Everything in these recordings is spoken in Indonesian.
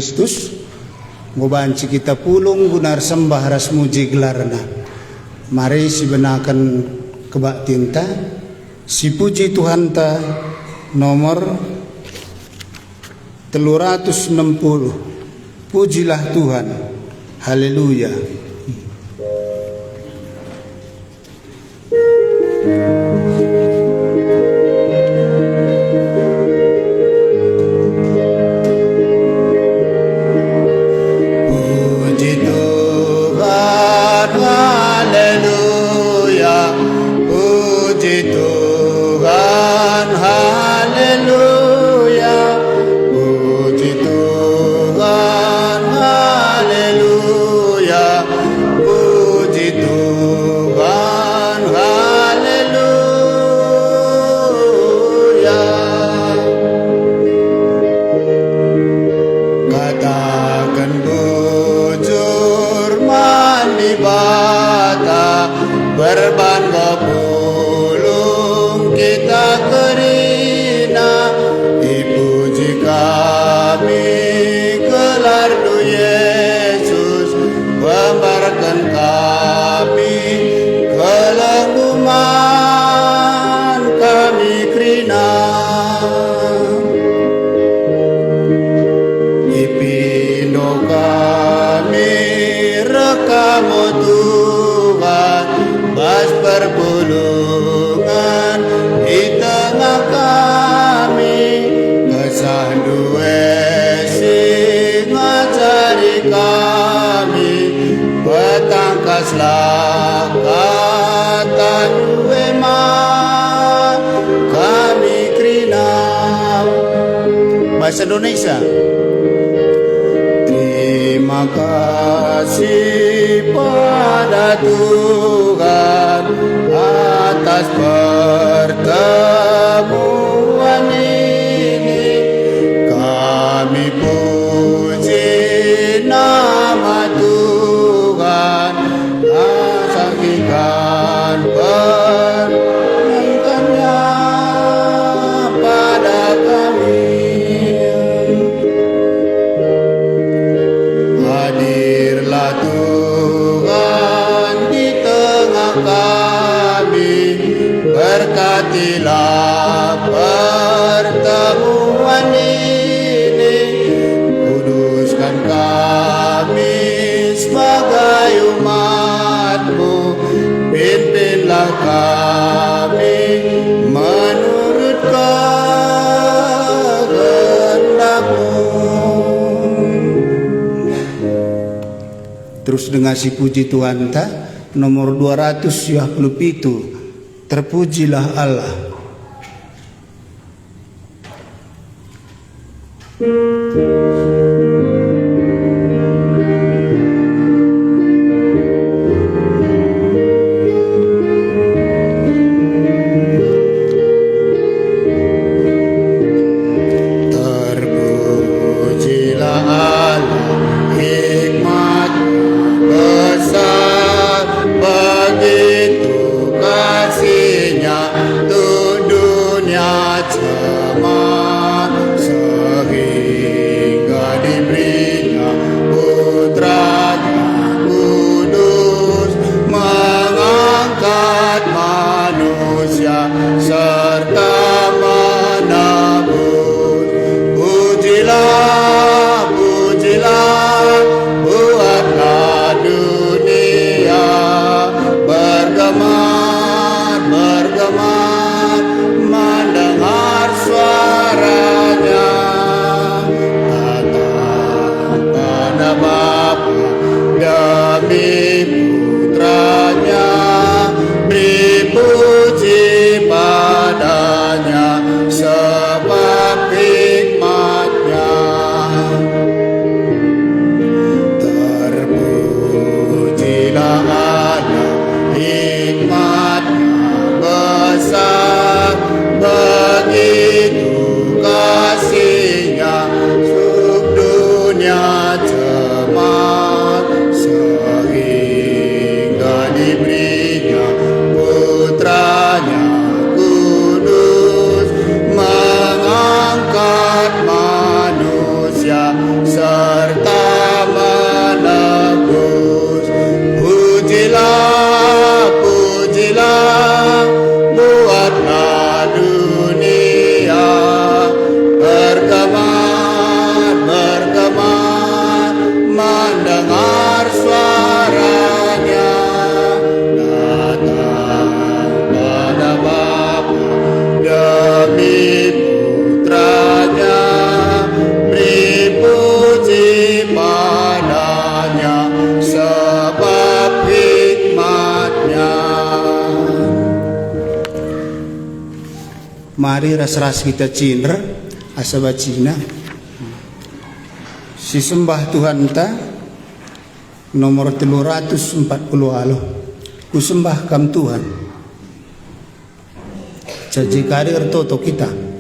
Kristus ngobanci kita pulung gunar sembah ras muji gelarna. Mari si benakan kebak tinta si puji Tuhan ta nomor 360. Pujilah Tuhan, haleluya. Berban pulung kita kerina, dipuji kami gelar du Yesus, membarkan kami kelengguman kami kerina. Ipindo kami rekamu Tuhan, pas perpulungan di tengah kami, kesah duwe sing ngajari kami, petangkaslah kata duwe man kami krina. Bahasa Indonesia. Terima kasih pada Tuhan atas pertemuan ini. Kami puji nama Tuhan, saksikan permentannya pada kami. Hadirlah Tuhan di tengah kami, berkatilah pertemuan ini, kuduskan kami sebagai umat-Mu, pimpinlah kami menurut kehendak-Mu. Terus dengan si puji Tuhan ta nomor 227. Terpujilah Allah. Terpujilah Allah, hikmat besar, begitu kasihnya untuk dunia cemar, sehingga diberinya putranya kudus, mengangkat manusia serta menebus. Pujilah, pujilah, buatlah dunia bergemar, bergemar, mendengar suaranya. Datang pada Bapa demi putranya, beri puji padanya sebab hikmatnya. Terpujilah Allah, hikmatnya besar, begitu kasihnya untuk dunia cemar, sehingga diberinya putranya kudus, mengangkat manusia mari ras-ras kita cinra asaba Cina. Si sembah Tuhan ta nomor 340 alo. Ku sembah kam Tuhan. Caji karir toto kita.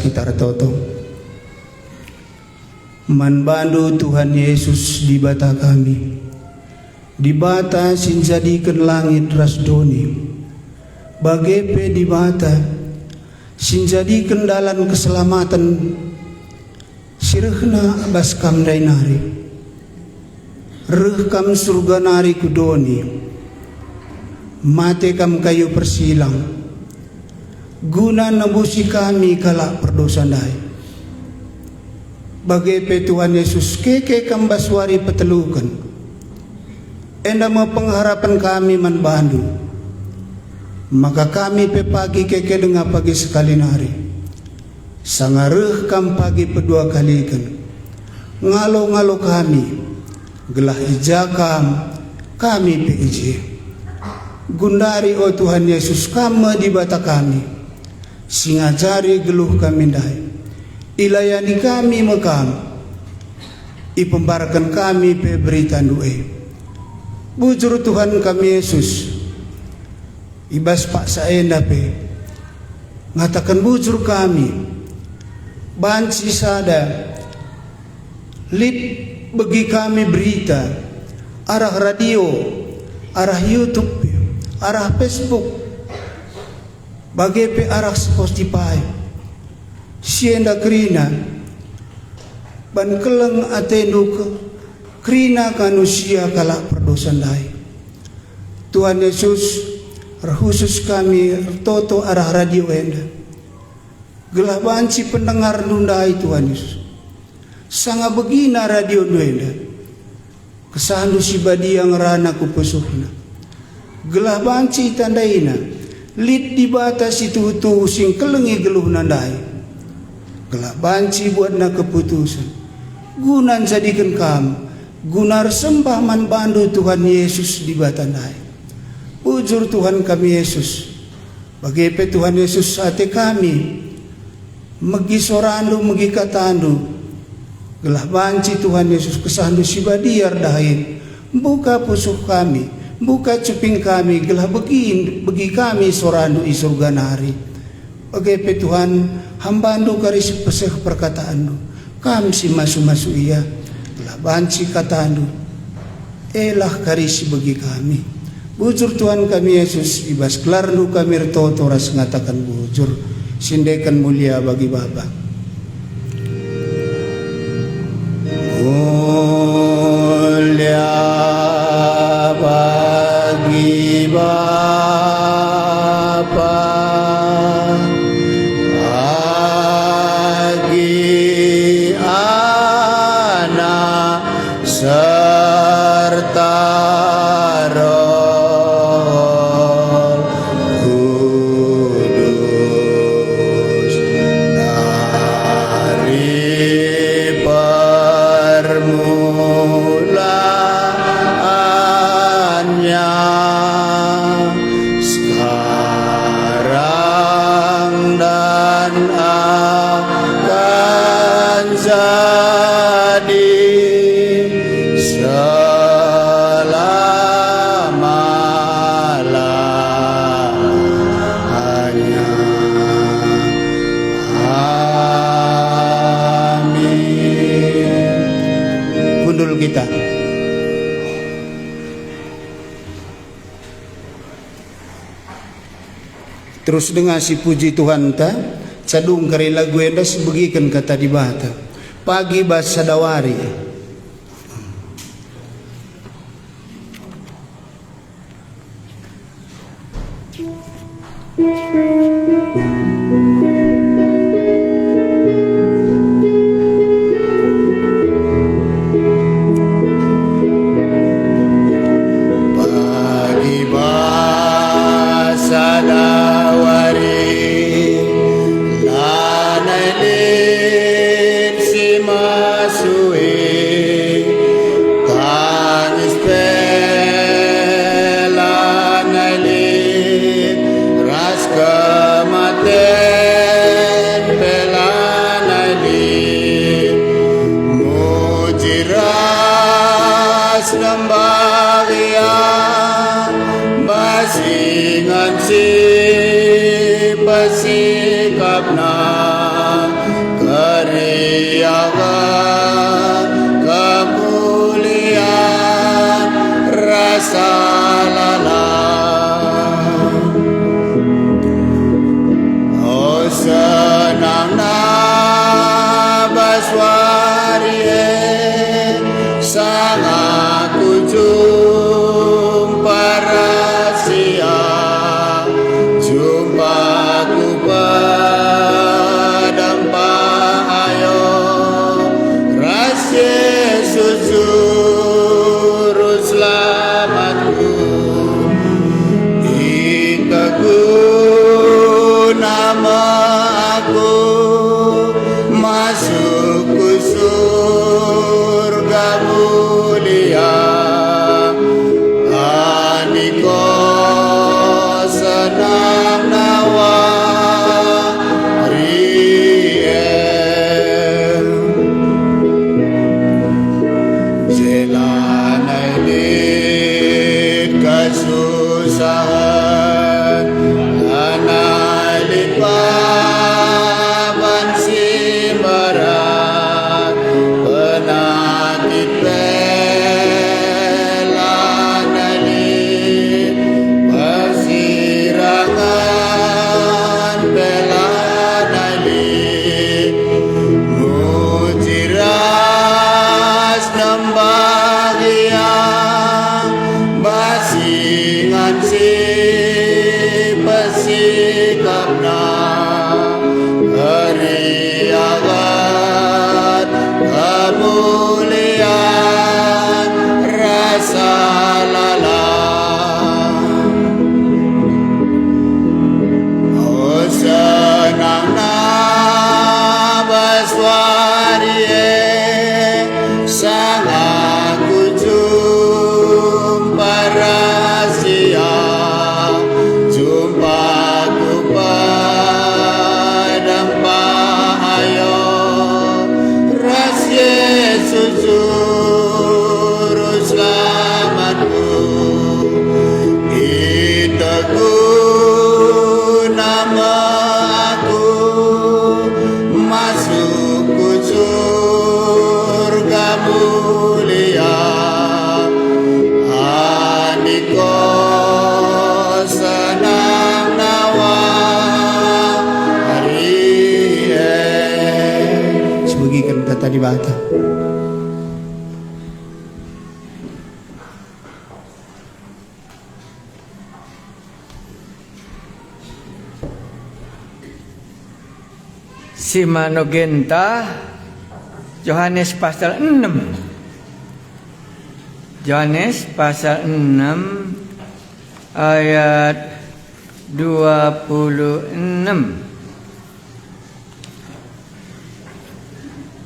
Kita toto manbandu Tuhan Yesus di bata kami, di bata sinjadikan langit rasdoni, bagepe di bata sinjadikan dalan keselamatan sirehna baskam dainari reh kam surga nari kudoni, mate kam kayu persilang, guna nebusi kami kala perdosa dai. Bagai pe Tuhan Yesus keke kam baswari petelukan, enda mau pengharapan kami man bandu, maka kami pe pagi keke dengar pagi sekali nari, sangareh kam pagi pedua kali kan, ngalo-ngalo kami, gelah ijakam kami pe ije. Gundari o Tuhan Yesus kama di bata kami, singajari geluh kami dai, ilayani kami mekam, ipembarkan kami pe berita doe. Bujur Tuhan kami Yesus, ibas pak saenda pe, ngatakan bujur kami, banci sada, lip bagi kami berita, arah radio, arah YouTube, arah Facebook, bagai pe arah Spotify, sienda krina, ban keleng atenduk krina kanusia kala perdosan dai. Tuhan Yesus khusus kami toto arah radio enda, gelah banci pendengar nundai Tuhan Yesus, sanga begina radio enda, kesandu si badi yang rana kupesuhna, gelah banci tandaina, lid di batas itu sing kelengi geluh nandai, gelah banci buat na keputusan, gunan jadikan kam, gunar sembah man bandu Tuhan Yesus di batandai. Ujur Tuhan kami Yesus, bagai pe Tuhan Yesus ate kami, megi sorandu megi katandu, gelah banci Tuhan Yesus kesandu si badiar dahin, buka pusuk kami, buka cuping kami, gelah begi kami sorandu isurga nari. Bagai pe Tuhan hambandu karis peseh perkataandu, kami si masu-masu iya, gelah banci katandu, elah karis bagi kami. Bujur Tuhan kami Yesus, ibas kelarnu kami retoto ras ngatakan bujur, sindekan mulia bagi Bapa. Mulia bagi Bapa, bagi Anak serta Roh Kudus, dari permulaannya sekarang dan akan jadi selama-lamanya. Amin. Gundul kita. Terus dengar si puji Tuhan ta, cadung kari lagu enda sebegikan kata di bata, pagi bahasa dawari. Pagi bahasa dawari, lanelin si masui, tangis pelanelin, ras kematen pelanelin, muji ras nembalian, basingan si pasikapna, keriakan kemuliaan rasa lalang. Oh senang na baswari, sang aku akapna hari agat kemuliaan rasa lalang oh senang na baswarie sangat jumpa rahasia jumpa ku padam pahayo ras Yesus juru selamatku diteguh nama aku masuk ku surga mulia Aniko senang nawa hari Sebagikan kata di bata. Simanogenta Yohanes pasal 6. Yohanes pasal 6 ayat 26.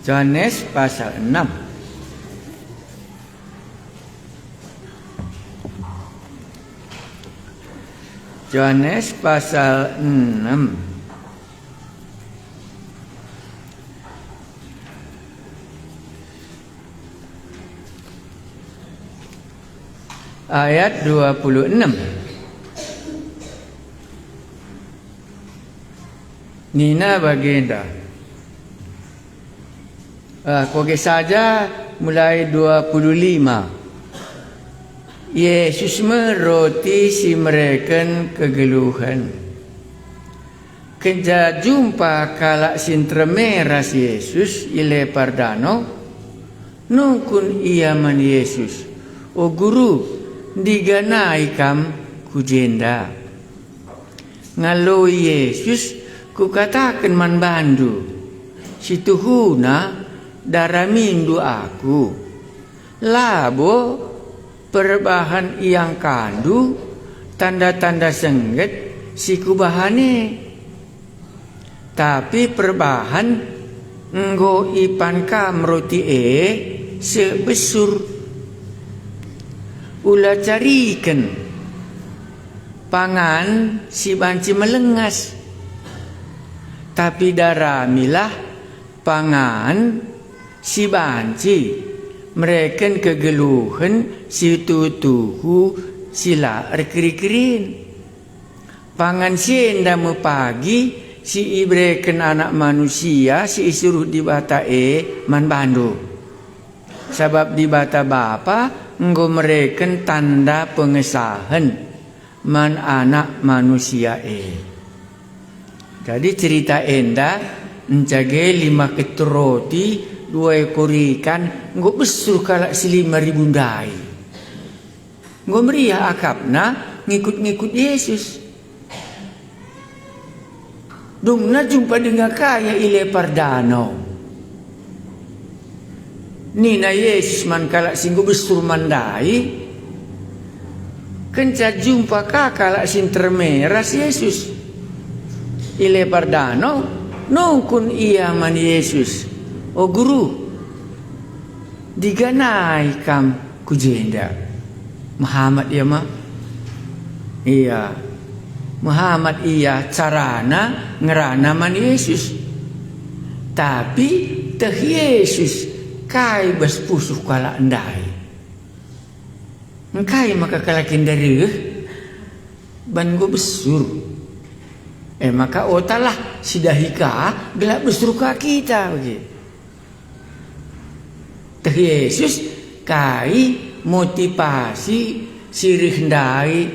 Yohanes pasal 6. Yohanes pasal 6 ayat 26. Nina baginda. Koge saja mulai 25. Yesus meroti si mereka kegeluhan. Kenja jumpa kalak sintremeras Yesus ile pardano. Nungkun ia man Yesus. O guru, diganai kam kujenda. Ngalo Yesus kukatakan man bandu. Situhuna daramindu aku. Labo perbahan yang kandu tanda-tanda sengget si kubahane. Tapi perbahan nggo ipan kam roti sebesur ula carikan pangan si banci melengas tapi daramilah pangan si banci mereka kegeluhan si tutuhu sila rekri-kerin pangan sienda mu pagi si ibreken anak manusia si isuruh di bata man bandu sebab di bata bapa enggo mereken tanda pengesahan man anak manusia Jadi cerita enda encage 5 ketur roti 2 ekor ikan enggo besur kalak si 5.000 dai. Enggo meriah akapna ngikut-ngikut Yesus. Dongna jumpa dengan kaya ile pardano. Nina Yesus man kalak singgo besur mandai kenca jumpa kalak sintermeras Yesus ile pardano nungkun ia man Yesus o guru diganai kam kujenda Muhammad ya ma iya Muhammad iya carana ngerana man Yesus tapi teh Yesus kai bas pusuh kala endai. Engkai maka kalakin dari ban go besur. Maka otalah sidahika gelak besur ka kita begitu. Teh Yesus kai motivasi sirih ndai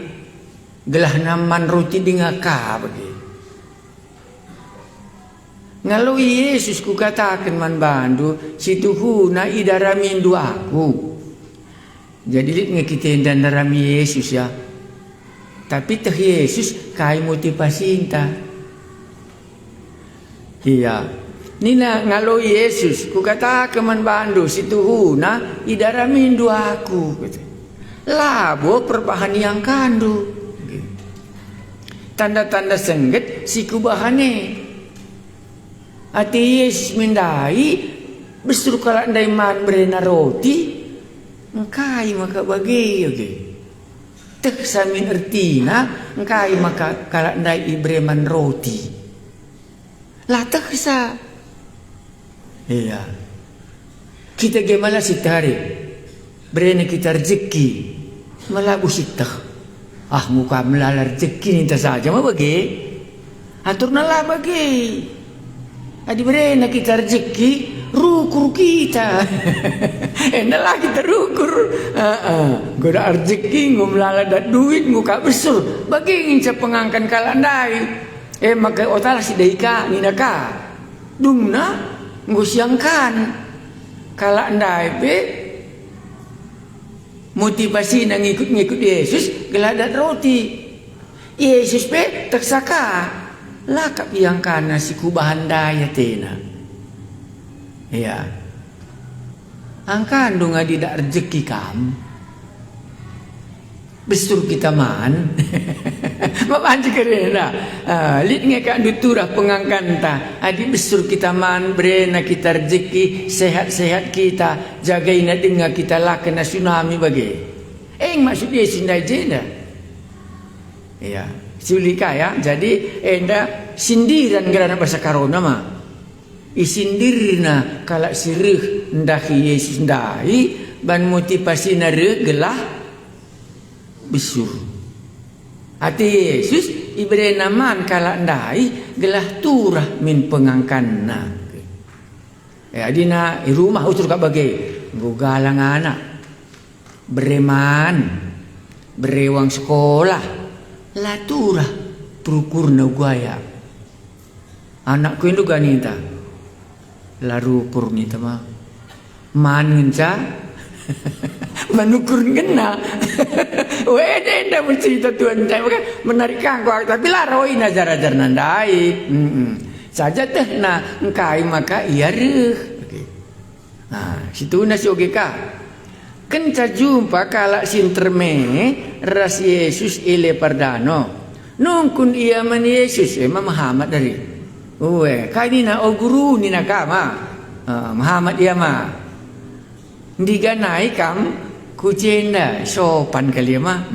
gelah naman roti dingaka begitu. Ngalu Yesus ku katakan man bandu situhuna idaramindu aku. Jadi lihat ngekitain dan darami Yesus ya. Tapi teh Yesus kai motivasi inta Iya. Nina ngalo Yesus, ku kata keman bandu situ huna idaramin dua aku. Labo perbahan yang kandu. Tanda-tanda sengget si kubahane. Ati Yesus mindai besur kala ndai man berena roti. Engkai maka bagi oke. Tek samin ertina engkai maka kala ndai ibreman roti. Lah tek sa. Iya. Kita gemala sitari. Berena kita rezeki. Malabu sitah. Ah muka melala rezeki ninta saja mah bagi. Atur nala bagi. Adi berena kita rezeki rukur kita. Enalah kita rukur. Goda rezeki ngumlala dat duit muka besar. Bagi ingin pengangkan kalandai. Maka otalah si daika ninaka. Dumna ngusiangkan kala andai pe motivasi nang ngikut Yesus geladat roti. Yesus pe tersaka lakap yang kana si kubahan daya tena. Ya. Angkan dong adi dak rezeki kam. Besur kita man. Mapanci kerena. Lit ngeka duturah pengangkanta. Adi besur kita man berena kita rezeki sehat-sehat kita jagain dengar kita lah kena tsunami bagi. Maksud dia sindai jenda. Ya, sulika ya. Jadi enda sindiran gerana bahasa karona mah. Isindirna kalak sirih ndahi Yesus ndai ban motivasi nare gelah besur. Ati Yesus ibere naman kalak ndai gelah turah min pengangkanna. Adina rumah utur kak bagi gugalang anak bereman berewang sekolah laturah prukurna gaya anakku itu ganita laru purnita mah manunca manukur ngena wede ndak bercerita Tuhan saya menarik kangku tapi laroi najar-ajar nandai saja teh na engkai maka iya reh situ nasi oge ka kenca jumpa kalak sinterme ras Yesus ile pardano nungkun ia man Yesus Muhammad dari kani na o guru ni na kama Muhammad ia ma diganai kam kucenda sopan kali mah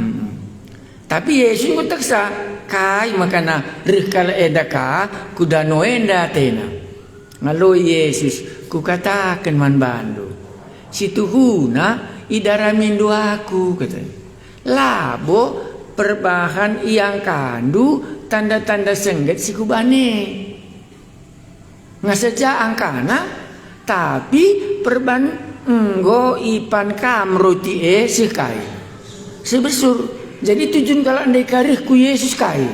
tapi Yesus nguteksa kai makana rih kala edaka kudano enda tena ngalo Yesus ku katakan man bandu situhuna idaramin doaku kata labo perbahan yang kandu tanda-tanda sengget si kubane ngasaja angkana tapi perban enggo ipan kam roti sekai sebesur jadi tujuan kalau andai karih ku Yesus kai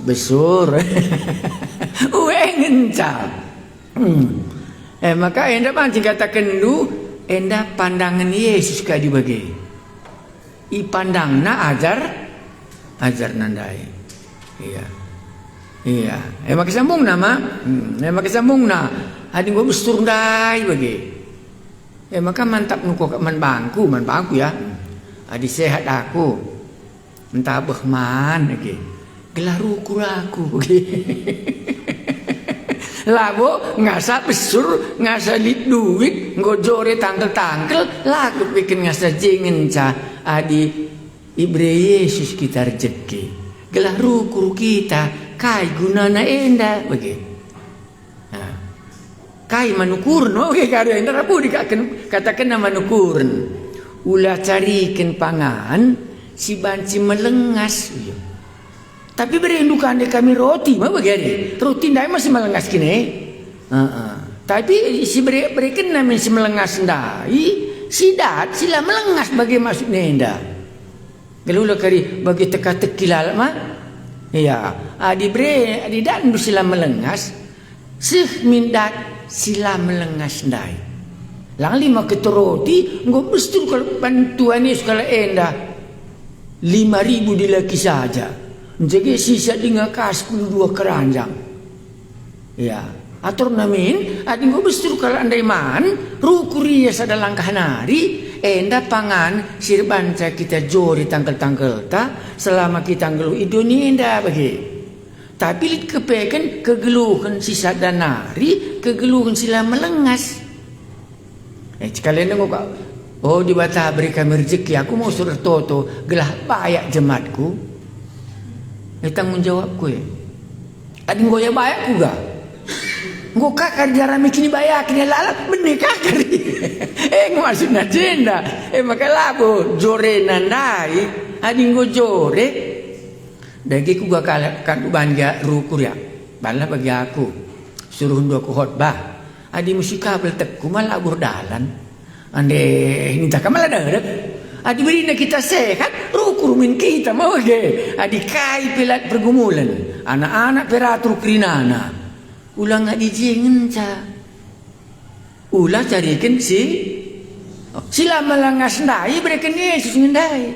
besur ngencap maka enda pancing katakan dulu enda pandangan Yesus kai dibagi ipandangna ajar nandai iya maka sambung nama maka sambung na adi gua besur ndai bagi maka mantap nuko man bangku ya adi sehat aku entah behman lagi gelah rukur aku labo ngasa besur ngasa lit duit ngojore tangkel laku bikin ngasa jengen ca adi ibre Yesus kita rezeki gelah rukur kita kai gunana enda bagi kai manukurn oke kare enda rapu katakan manukurn ulah carikan pangan si banci melengas tapi berindukan kami roti mah bagi roti ndai masih melengas kini tapi si berikan namin si melengas ndai si dat sila melengas bagi maksudnya enda gelulah kari bagi teka-teki lalak mah iya adi dan sila melengas sih mindat sila melengas ndai lang 5 keturoti nggo bestur kalau bantuan Yesus kalau enda 5.000 dilaki saja jadi sisa dengan kas 12 keranjang Ya, atur namin adi go bestur kalau andai man rukuri ya sada langkah nari enda pangan sirbanca kita jori tangkel-tangkel ta selama kita ngelu idoni enda bagi. Tapi lit kepeken kegeluhan si sada nari kegeluhan sila melengas. Sekalian nengok oh di bata beri kami rezeki aku mau suruh toto gelah bayak jemaatku. Tanggung jawabku ya. Adi ngoya bayak ku ga. Ngo kakar jarami kini bayak kini lalap benih kakar. Maksudnya jenda. Maka labo jore nandai. Adi ngo jore. Dagi ku ga kan banja rukur ya. Bala bagi aku. Suruh ndo aku khotbah. Adi mesti kabel tekku malah burdalan. Ande ini tak malah dadak. Adi beri kita sehat, rukurumin kita mau ge. Adi kai pelat pergumulan. Anak-anak peratur krinana. Ulang adi jengen ca. Ulah carikan sila melangas ndai berikan Yesus ngendai.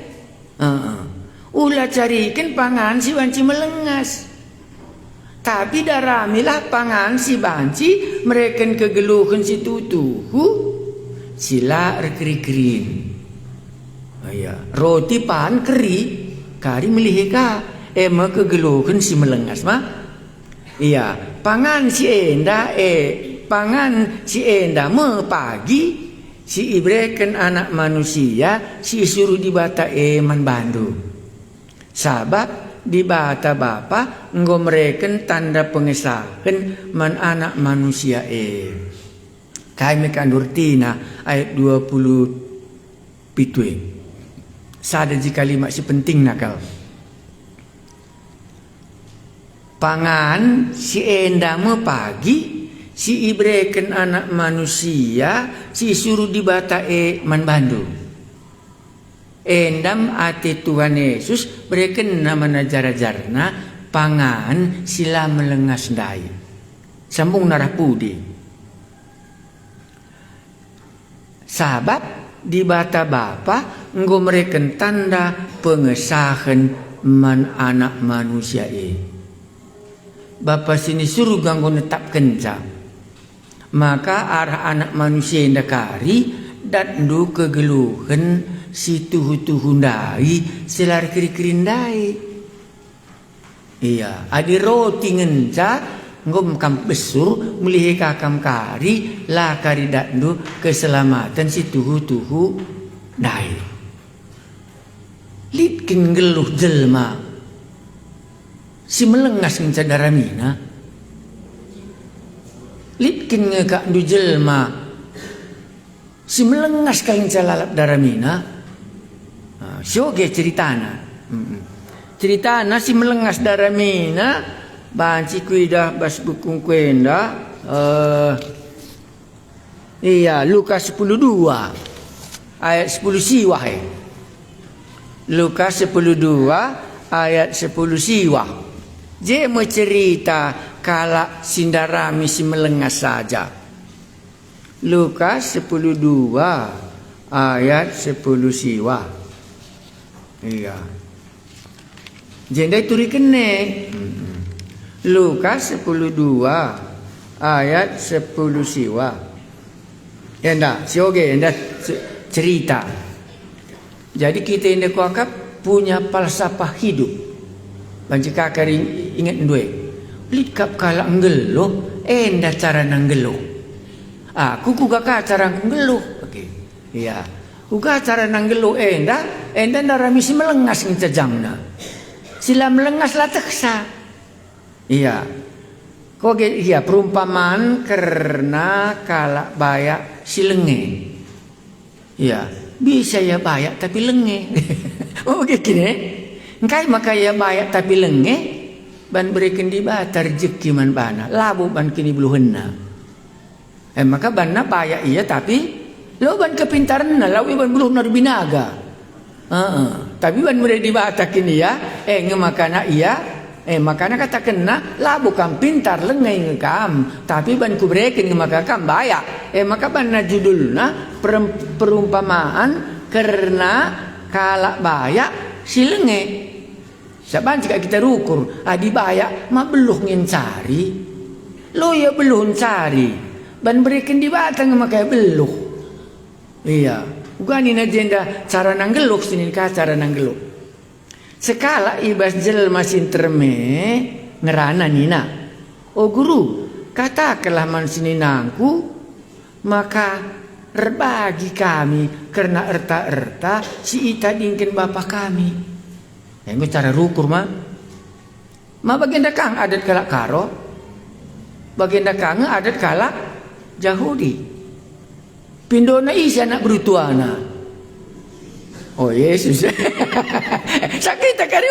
Ulah carikan pangan si banci melengas. Tapi daramilah pangan si banci mereka kegeluhan si tutuhu sila rekri-krin. Roti pan keri kari melihika ema kegeluhan si melengas mah. Iya, pangan si enda me pagi si ibreken anak manusia si suruh dibata man bandu. Sabab di bata bapa enggo mereken tanda pengesahan man anak manusia Kai mekandur tina ayat 20 pitwe. Sada jika kalimat si penting nakal. Pangan si enda me pagi si ibreken anak manusia si suruh dibata man bandu. Endam ati Tuhan Yesus berikan nama najara-jarna pangan sila melengas dai. Sambung narapudi. Sabab di bata bapa enggo mereken tanda pengesahan man anak manusia Bapa sini suruh ganggu netap kenca. Maka arah anak manusia yang dakari dan du kegeluhan si tuhu-tuhu ndai selar kiri-kirindai. Iya, adi roti ngenca ngom kam besur melihe kakam kari la kari dandu keselamatan si tuhu-tuhu ndai. Litkin geluh jelma si melengas ngenca daramina. Litkin ngekak du jelma si melengas kali ngenca lalap daramina. Sioge ceritana. Ceritana si melengas daramina banci kuidah bas bukung kuenda iya Lukas 10:2 ayat 10 siwah Lukas 10:2 ayat 10 siwah. Je mencerita kala sindarami si melengas saja. Lukas 10:2 ayat 10 siwah. Iya. Jendai turi kene. Lukas 10:2 ayat 10 siwa. Enda, sioge enda cerita. Jadi kita ini kuakap punya falsafah hidup. Banci kakak ingat ndue. Likap kala ngeluh, enda cara nanggeluh. Aku kuga cara ngeluh. Oke. Iya. Kuga cara nanggeluh enda darami si melengas ngecajangna. Sila melengas lah teksa. Iya. Koge iya perumpamaan karena kala bayak si lenge. Iya, bisa ya bayak tapi lenge. Oh gini. Engkai maka ya bayak tapi lenge ban berikan di bata rezeki man bana. Labu ban kini bluhenna. Maka banna bayak iya tapi lo ban kepintaran lawi ban buluh nar binaga. Tapi ban mulai di bata kini ya ngemakana iya makana kata kena lah bukan pintar lengai ngekam tapi ban kubrekin ngemakakam bayak maka banna judulna perumpamaan karena kalak bayak si lenge saban jika kita rukur adi bayak ma beluh ngencari Lo ya belum cari. Ban berikan di batang makai beluk. Iya. Bukan ini agenda cara nanggeluk sini kah cara nanggeluk. Sekala ibas jelma sinterme ngerana nina. Oh guru, katakanlah man sini nangku, maka berbagi kami karena erta-erta si ita dingkin bapak kami. Yang cara rukur mah. Ma baginda kang adat kalak karo. Baginda kang adat kalak Yahudi. Pindona isa anak berutuana. Oh Yesus. Sakit kari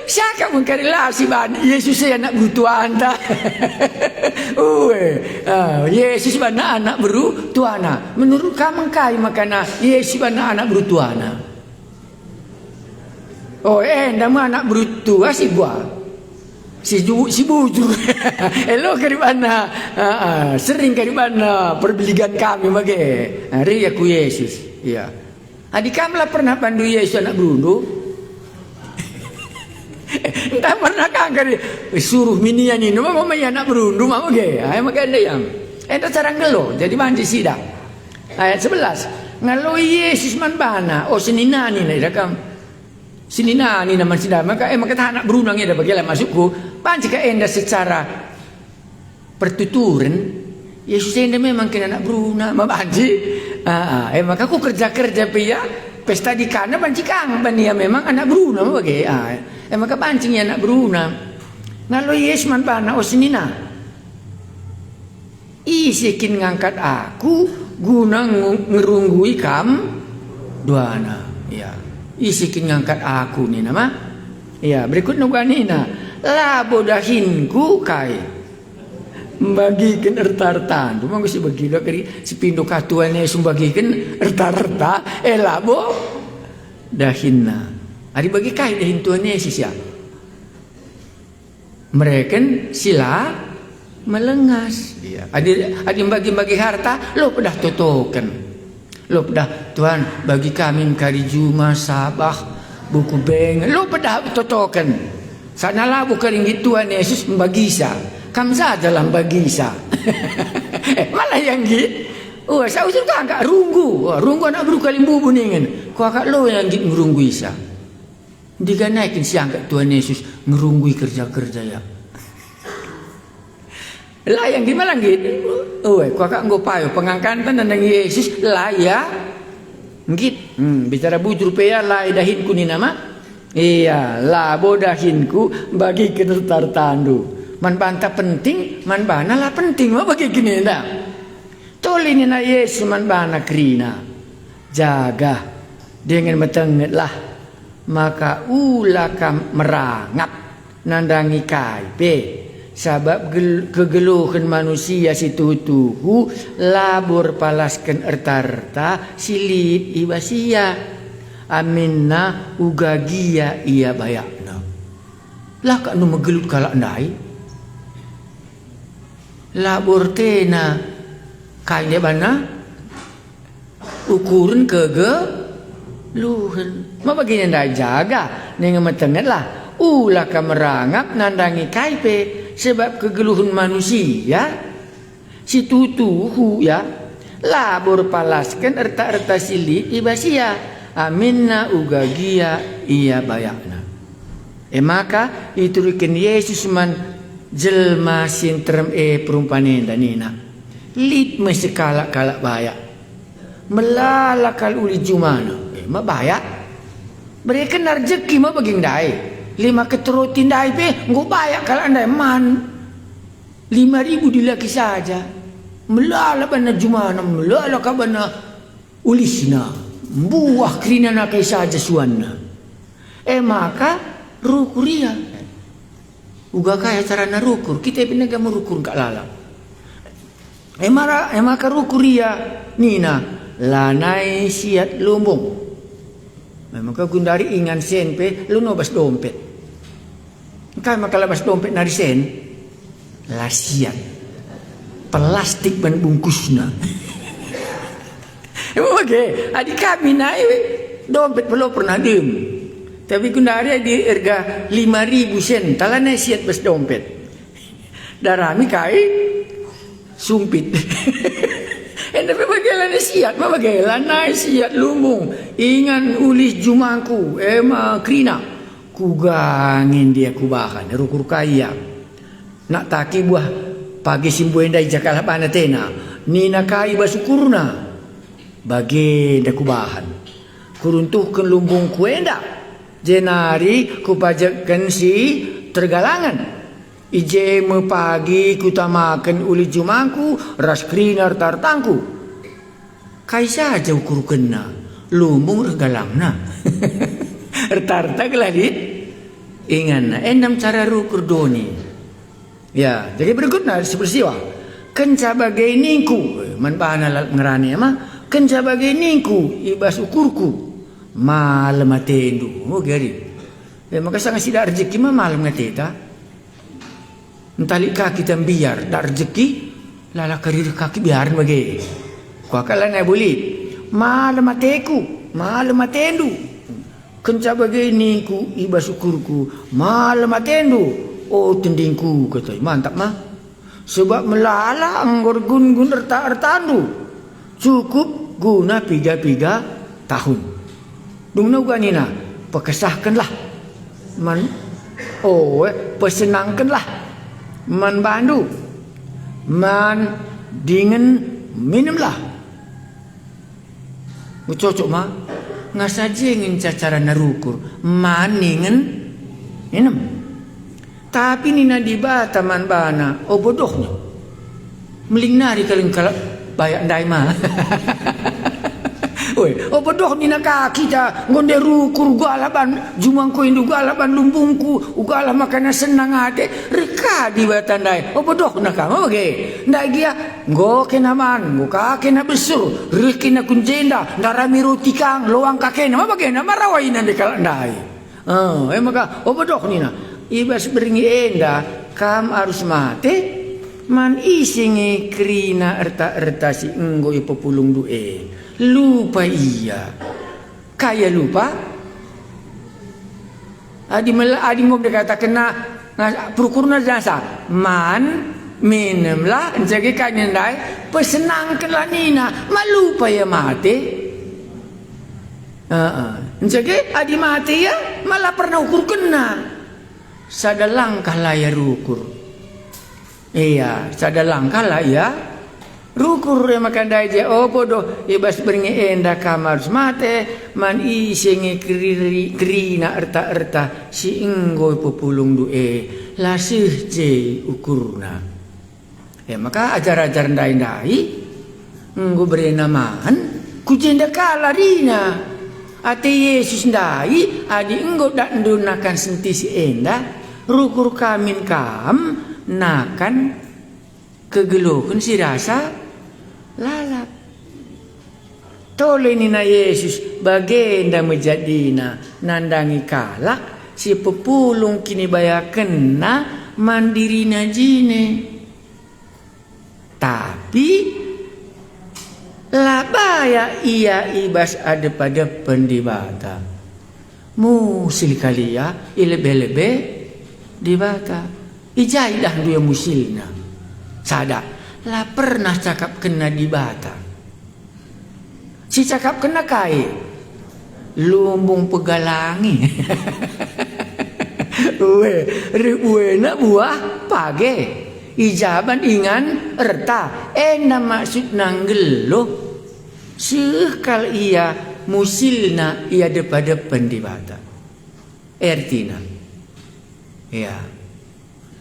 siapa mengkari lasi ban Yesus anak berutuana. Yesus bana anak berutuana. Menurut kamu kai makana Yesus bana anak berutuana. Oh ndak anak berutua si gua. Si buju. Elo kari mana sering kari mana perbeligan kami bagai. Hari aku Yesus. Iya. Adik kamu lah pernah pandu Yesus anak berundu. Entah pernah kan kari suruh minian ini mama anak berundu mama ge. Ay maganda yang. Entah cara ngelo jadi banji sida. Ayat 11. Ngalo Yesus man bana. Oh seninani na idakam. Seninani naman sida. Maka anak berunang ya bagaimana masukku. Panci ka enda secara pertuturan Yesus enda memang kena anak beruna mabanci maka aku kerja pia pesta di kana panci kang bania memang anak beruna bagai maka pancingnya anak beruna ngalo Yesus man bana osinina isikin ngangkat aku guna ngerunggui kam duana ya isikin ngangkat aku nih nama ya berikut nuganina labo dahinku kai membagikan erta-erta tu mangko si bagi kari si pindo katuane sumbagikan erta-erta labo dahinna ari bagi kai dahin tuane sisia mereka sila melengas iya adi bagi harta lo pedah totokan lo pedah Tuhan bagi kami kari juma sabah buku beng lo pedah totokan. Sanalah bukan Tuhan Yesus membagisa. Kamu saja dalam bagisa. Malah yang gitu. Saya usul kakak runggu. Runggu anak beru kali bubu ningen. Kakak lo yang gitu ngerunggu isa. Jika naikin siang ke Tuhan Yesus ngerunggui kerja-kerja ya. Lah yang gimana gitu? Kakak nggak payo pengangkatan dan Yesus lah ya. Gitu. Bicara bujur pea lah dahinku ni nama. Iya, labo dahinku bagi ketertar tandu. Man banta penting, man bana lah penting. Mau bagi gini dah. Tolini na Yesus man bana krina. Jaga dengan metenget lah. Maka ulakam merangap nandangi kaipe. Sabab kegeluhan manusia si tutuhu labor palaskan erta-erta silit ibasia. Aminna ugagia iya bayakna. Lah kak nu megelut kalak ndai. Labor tena kaya bana ukuran kegeluhan. Ma baginya ndai jaga nenga metenget lah. Ulah ka merangap nandangi kaipe sebab kegeluhan manusia si tutuhu ya labor palaskan erta-erta silit ibasia. Aminna ugagia iya bayakna. Maka iturikin Yesus man jelma sinterem perumpanen danina. Lit mesekala-kala bayak. Melalakal uli jumana. Ma bayak. Mereka narjeki ma baging dai. 5 keterutin dai pe nggo bayak kala andai man. 5.000 dilaki saja. Melala bana jumana, melala ka bana ulisna. Buah krina nakai saja suanna. Maka rukuria. Uga kaya carana rukur. Kita pinaga merukur kak lala. Maka rukuria nina lanai siat lumbung. Maka gundari ingan sen pe luno bas dompet. Kaya maka labas dompet nari sen lasiat plastik ban bungkusna. Oke, adik kami naik dompet belum pernah dem. Tapi gundari di harga 5.000 sen. Talana siat bas dompet. Darami kai sumpit. Tapi bagaimana siat, bagaimana siat lumbung. Ingan ulis jumangku, krina. Kugangin dia kubahan, rukur kaya. Nak taki buah pagi simbuendai jakalah panatena. Nina kai basukurna. Bagenda kubahan. Kuruntuhkan lumbung kuenda. Jenari kupajakan si tergalangan. Ije pagi kutamakan uli jumangku ras krinar tartangku. Kai saja ukur kena lumbung regalangna. Tarta keladit. Ingan enam cara rukur doni. Ya, jadi berikutnya sepersiwa. Kenca bagai ningku manpana ngerani ama. Kenca bagai ningku ibas ukurku. Malam atendu. Oh gari. Maka sangat sida rezeki malam ngateta. Entali kaki tambiar dak rezeki lala karir kaki biar bagi. Ku akalan bulit. Malam ateku, malam atendu. Kenca bagai ningku ibas ukurku. Malam atendu. Oh tendingku kata. Mantap mah. Sebab melala anggor gun-gun erta-ertandu. Cukup guna 3 tahun. Dungna uganina, pekesahkanlah. Pesenangkanlah. Man bandu. Man dingin minumlah. Cocok mah. Ngasaja ingin cara narukur. Man dingin minum. Tapi nina dibata man bana. Oh bodohnya. Melingnari kalian kalau bayak ndai mah. Oh bodoh nina kaki ta ngonde rukur galaban jumangku indu galaban lumbungku ugala makana senang ade reka di batandai. Oh bodoh naka oke ndai dia ngo kenaman ngo kake na besur reki na kunjenda ndarami roti kang loang kake na bagena marawainan de kala ndai. Maka oh bodoh nina ibas beringi enda kam harus mate man isingi krina erta-erta si enggo ipopulung du'e. Lupa iya. Kaya lupa. Adi ngom dia kata kena prukurna jasa. Man minumlah jaga kanyandai pesenangkanlah nina. Malupa ya mati. Jaga adi mati ya malah pernah ukur kena. Sadalangkah lah ya rukur. Iya, sadalangkah lah ya. Rukur makan daje oh bodoh ibas beringi enda kamar mate man isingi krina erta-erta si enggo populung du'e lasih je ukurna. Maka ajar-ajar ndai-ndai enggo berenaman kujenda kala dina ate Yesus ndai adi enggo dak ndunakan senti si enda rukur kamin kam nakan kegeluhun si rasa lalap. Tole nina Yesus bagenda menjadina nandangi kalak si pepulung kini bayakena mandirina jine. Tapi labaya ia ibas ada pada pendibata. Musil kalia ilebe-lebe dibata. Ijai dah dia musilna. Sadar. Lah pernah cakap kena di bata. Si cakap kena kai. Lumbung pegalangi. Uwe na buah page. Ijaban ingan erta. Ena maksud nanggelo. Sekal ia musilna ia daripada pendibata. Ertina. Ya.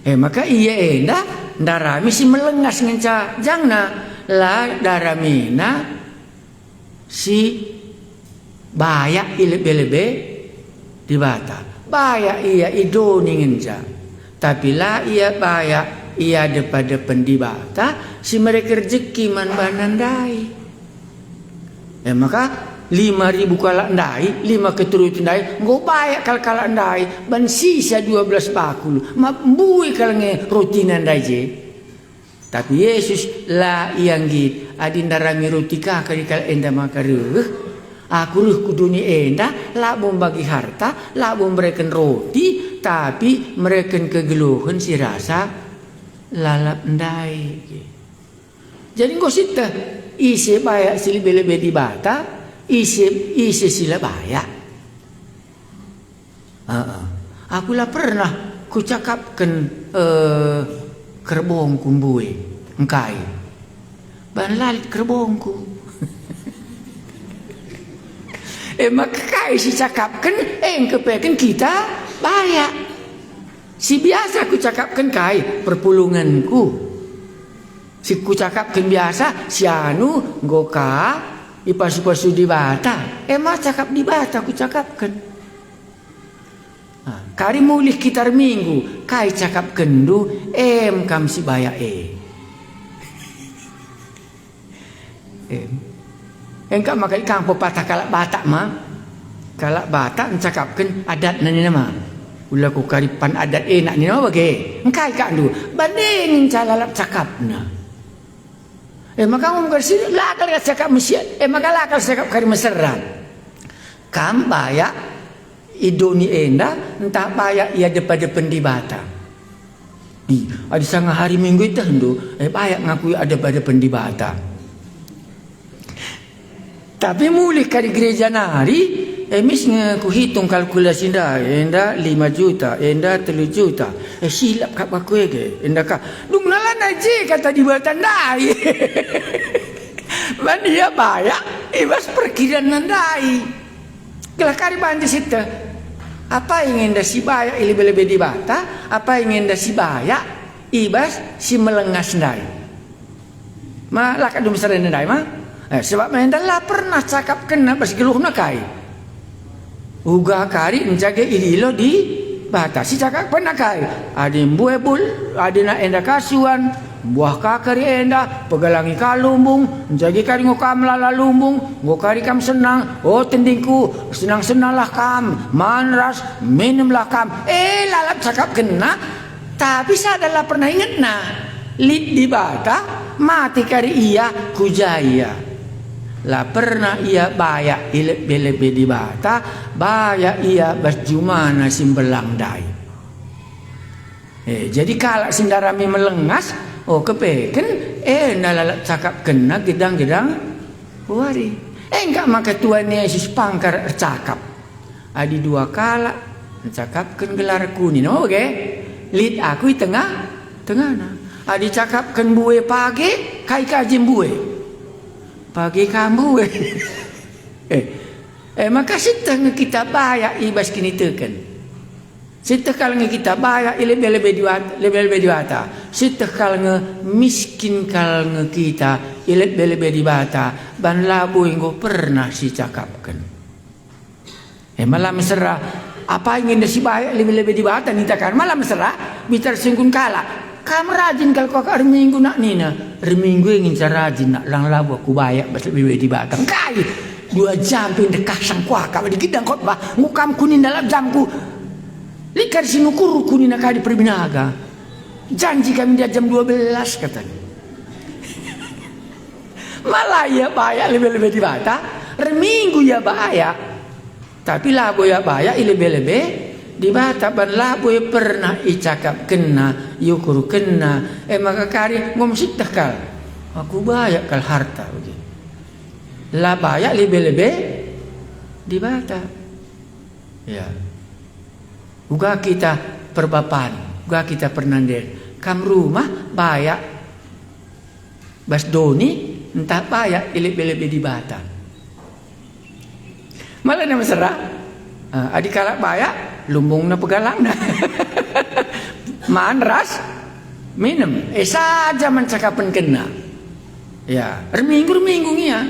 Maka ia enda darami si melengas ngenca jangna la daramina si bayak ilebe-lebe di bata. Bayak ia idoni ngenca. Tapi la ia bayak ia daripada pendibata si mereka rezeki man banandai. Maka 5.000 kala ndai, 5 keturut ndai, nggo bayak kala ndai, ban sisa 12 bakul. Mabui kalnge rutina ndai je. Tapi Yesus la ianggit adindarami roti ka kali kala enda makareuh. Aku reuh kuduni enda la bom bagi harta, la bom mereken roti, tapi mereken kegeluhan si rasa lalap ndai. Jadi kau sita isi bayak si lebe-lebe di bata, isi sila bayak. Aku lah pernah ku cakapkan kerbong kumbui engkai. Ban lalit kerbongku. Maka kai si cakapkan kepekan kita bayak. Si biasa ku cakapkan kai perpulunganku. Si ku cakapkan biasa si anu goka ipasu-pasu di bata. Mak cakap di bata ku cakapkan. Kari mulih kitar minggu kai cakap kendu kam si baya engkau makai kang pepatah kalak batak mah kalak batak cakapkan adat nani nama ulah ku karipan adat nak ni nama bagi engkai kak du banding calalap cakapna maka ngom kersi lakal cakap mesia maka lakal cakap kari meseran kam baya idoni enda entah baya ia depan di bata. Ada sangat hari minggu itu hendu baya ngakui ada pada di bata. Tapi mulai kali gereja nari mis ku hitung kalkulasi enda 5 juta, enda 3 juta. Silap kat aku enda ka. Dung nalan aja kata di batan dai. Man dia baya ibas perkiraan nandai. Kelakari bantu situ. Apa ingin dah si baya lebih-lebih di bata, apa ingin dah si baya ibas si melengas ndai. Ma lakat dum seren ndai ma. Sebab mendalah pernah cakap kena pas geluh nakai. Uga kari menjaga ililo di bata si cakap pernah kai. Ada buah bul, ada nak enda kasuan, buah kakari enda, pegalangi kalumbung, menjaga kari ngokam lala lumbung, ngokari kam senang, oh tendingku, senang-senanglah kam, manras, minumlah kam. Lalap cakap kena, tapi saya adalah pernah ingat nah, lid di bata, mati kari iya kujaya. Lah pernah ia baya ilep-belebe di bata, baya ia berjumana simbelang dai. Jadi kalau sindarami melengas, kepeken, nalalak cakap kena gedang-gedang wari. Enggak maka Tuhan Yesus pangkar cakap. Adi 2 kala cakapkan gelar kuning, oke? Lid aku di tengah nah. Adi cakapkan buwe pagi, kai kajim buwe. Pagi kamu maka sitang kita bayak ibas kini teken. Sitang kalau kita bayak lebih di bata. Sitang kalau miskin kalau kita lebih di bata. Ban labu yang pernah si cakapkan. Malam mesra apa ingin si bayak lebih di bata nitakan malam mesra bitar singkun kala. Kamu rajin kalau kau hari minggu nak nina, hari minggu ingin cara rajin nak lang labu aku bayak bas lebih di batang kai 2 jam pindah kasang kuaka di kidang khotbah ngukam kuning dalam jamku likar sinukuru kuning nak di perbinaga janji kami dia jam 12 katanya malah ya bayak lebih di bata hari minggu ya bayak tapi labu ya bayak lebih di bata ban labu pernah icakap kena yukur kena maka kari ngomsit kal aku bayak kal harta begitu lah bayak lebih di bata ya uga kita perbapan uga kita pernanden kam rumah bayak bas doni entah bayak lebih di bata malah nama serah adik kalak bayak lumbung na pegalang na manras minum saja mencakapan kena ya reminggu ya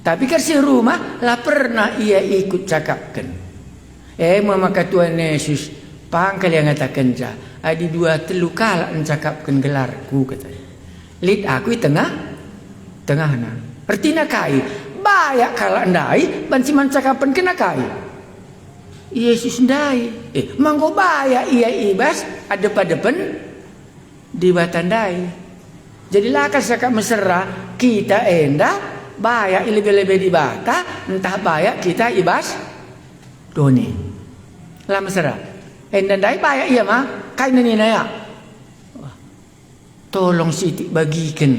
tapi kersi rumah lah pernah ia ikut cakapkan maka Tuhan Yesus pangkal yang ngatakan adi 2-3 kala mencakapkan gelarku katanya lid aku di tengah na artinya kai bayak kala ndai banci mencakapan kena kai Yesus ndai manggo baya ia ibas ada pada depan di batandai jadi lakal sakak mesra kita enda baya lebih di bata entah baya kita ibas doni lah mesra enda ndai baya iya mah kain ni naya tolong siti bagikan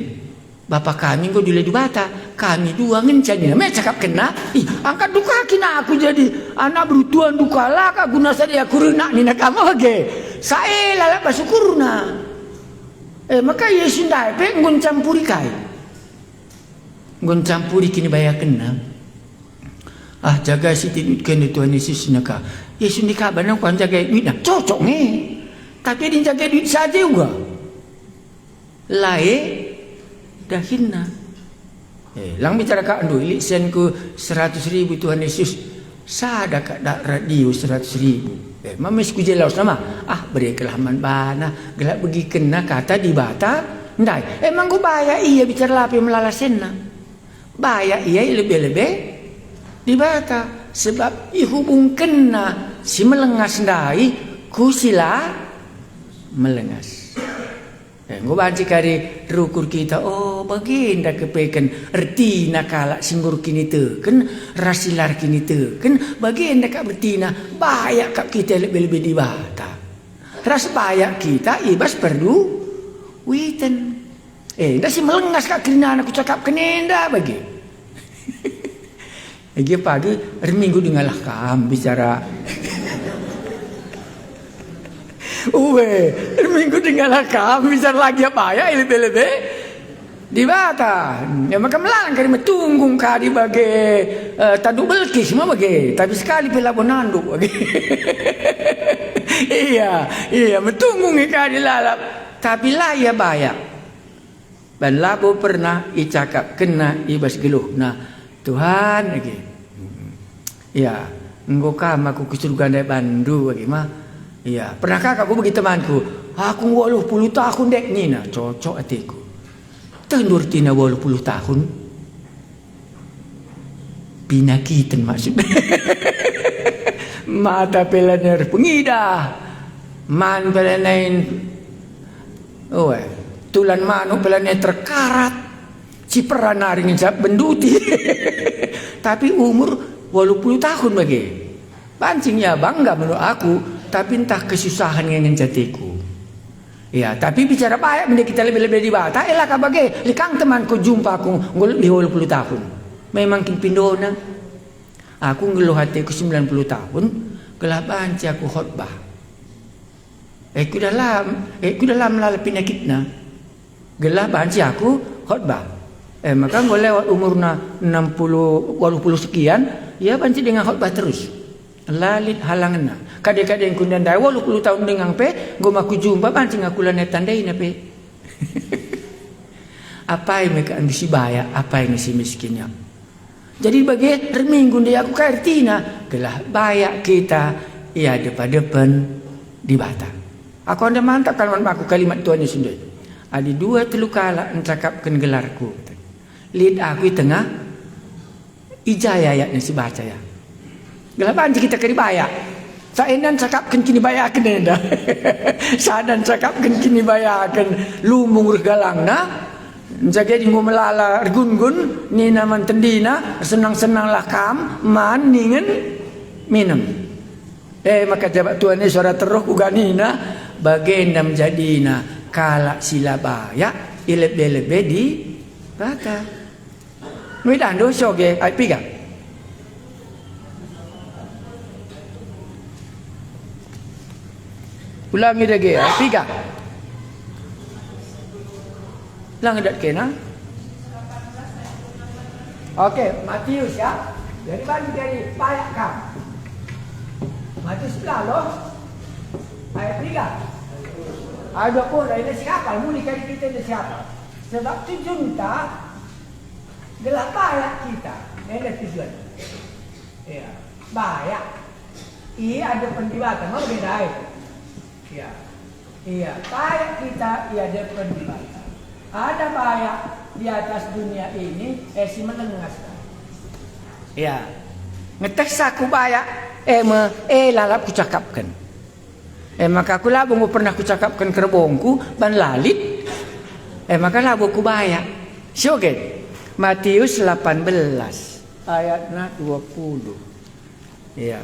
Bapak kami kok dulu di bata, kami dua ngencani. Namanya cakap kena, angkat duka kina aku jadi anak berutuan duka lah kak guna sadia kuruna ni nak kamu lagi. Saya lalap basukurna. Maka Yesus dah pe ngon campuri kai. Ngon campuri kini bayar kena. Jaga si duit kena Tuhan Yesus naka. Yesus ni kabar nak kau jaga duit nak cocok ni. Tapi dia jaga duit saja juga. Lae dah hina. Lang bicara kak andu ilik sen ku 100,000 Tuhan Yesus. Sada kak dak radio 100,000. Mamis ku jelas nama. Beri kelaman bana. Gelap pergi kena kata di bata. Ndai. Emang ku bayar iya bicara lapi melalasena. Bayar iya lebih-lebih di bata. Sebab ihubung kena si melengas ndai ku sila melengas. Ngo banci kari rukur kita baginda kepekan erti nakala singgur kini teken rasilar kini teken baginda kak bertina bayak kak kita lebih-lebih di bata ras bayak kita ibas perlu witen dah si melengas kak kerina aku cakap kenenda bagi lagi pagi minggu dengarlah kam bicara minggu tinggal kami bisa lagi apa ya lebih-lebih di bata. Ya maka melang kari metunggung kari bagi tanduk belkis semua bagi. Tapi sekali pelabon nanduk bagi. iya metunggung kari lalap. Tapi lah ya bayak. Dan labo pernah icakap kena ibas geluh. Nah Tuhan lagi. Ya engkau kam aku kesurugan dari Bandu bagi mah. Iya, pernahkah aku bagi temanku? Aku 80 tahun dek Nina, cocok hatiku. Tendur tina 80 tahun. Pinakitan maksudnya. Mata pelaner pengidah. Man pelanein. Tulan manuk pelaner terkarat. Ciperan naringin siap benduti. Tapi umur 80 tahun bagi. Pancingnya bangga menurut aku. Tapi entah kesusahan yang jatiku. Ya, tapi bicara baik benda kita lebih-lebih di bata. Elah kabage, likang temanku jumpa aku lebih 80 tahun. Memang kin pindona. Aku ngeluh hatiku 90 tahun, gelah banci aku khotbah. Ku dalam lalap penyakitna. Gelah banci aku khotbah. Maka lewat umurna 60 80 sekian, ya banci dengan khotbah terus. Lalit halanganna. Kadang-kadang kundan dah 80 tahun dengan pe, gom aku jumpa pancing aku lana tandai na pe. Apa yang mereka ambisi baya, apa yang si miskinnya. Jadi bagi reminggu dia aku kairtina, gelah baya kita ia depan di bata. Aku anda mantap kalau aku kalimat Tuhan Yesus sendiri. Ada 2 kala encakapkan gelarku. Lid aku di tengah ijaya ayatnya si baca ya. Gelah banci kita keri baya. Saenan cakapkan kini bayakan dah. Sadan cakapkan kini bayakan lumung regalangna. Jaga di melala gun-gun ni naman tendina senang-senang lakam man ningen minum. Maka jabat Tuhan ni suara teruk uganina bagenda menjadina kala sila baya ileb-lebe di bata. Nuidan do soge ai piga. Ulangi lagi ya, tiga. Ulangi dat kena. Oke, Matius ya. Dari bagi dari payak kam. Matius sebelah loh. Ayat 3. Ayat 20. Ini siapa? Muli kali kita ini siapa? Sebab tu junta gelap payak kita. Ini ada tujuan. Ya, payak. Ia ada pendibatan. Mau beda Iya, payak kita ia ada pendibatan. Ada payak di atas dunia ini, si menengas. Ya, ngetes aku payak, lalap ku cakapkan. Maka aku labung pernah ku cakapkan kerbongku, ban lalit. Maka labung ku bayak. Syoget, Matius 18 ayatnya 20. Ya.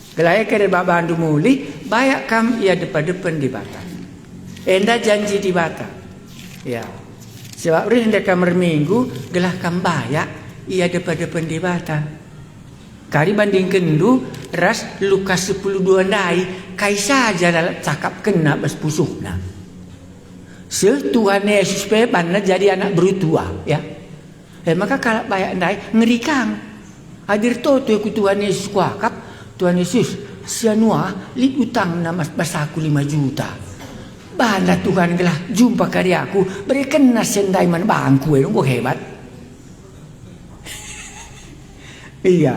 Kelaya kere babandu muli, bayak kam ia depan-depan di bata. Enda janji di bata. Ya. Sebab rinda kamar minggu gelah kambaya ia daripada pendebata. Kari bandingkan dulu ras Lukas 10:2 ndai kai saja dalam cakap kena bas pusuhna. Tuhan Yesus pebanna jadi anak berutua ya. Maka kalau bayak ndai ngerikang. Hadir tu aku Tuhan Yesus kuakap Tuhan Yesus sianua li utang nama basaku 5 juta. Banda Tuhan gelah jumpa karyaku berikan nasendai man bangku itu hebat. Iya.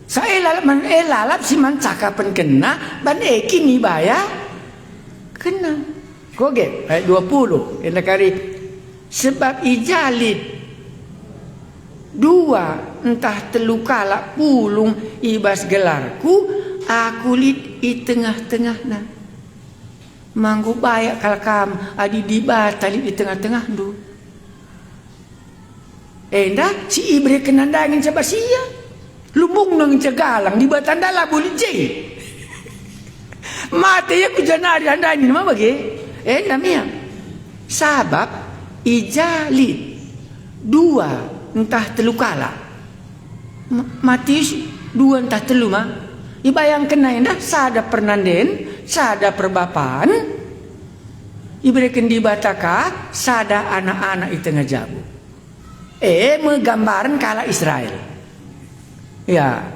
Saya lalap si man cakapan kena ban kini baya kena. Koge ayat 20 yang kari sebab ijalid 2 entah telu kala pulung ibas gelarku aku lid i tengah-tengah na. Manggu bayak kalkam adi dibatali di tengah-tengah du. Enda si ibre kenandangin coba sia. Lumbung nang cagalang di batandala boleh je. Mate ya ku janari andani nama bagi. Enda mia. Sabab ijali 2 entah telu kala. Mati 2 entah telu mah. Ibayang kena enda sada pernanden, sada perbapaan. Iberikan di bataka sada anak-anak itu ngajabu. Menggambaran kala Israel. Ya,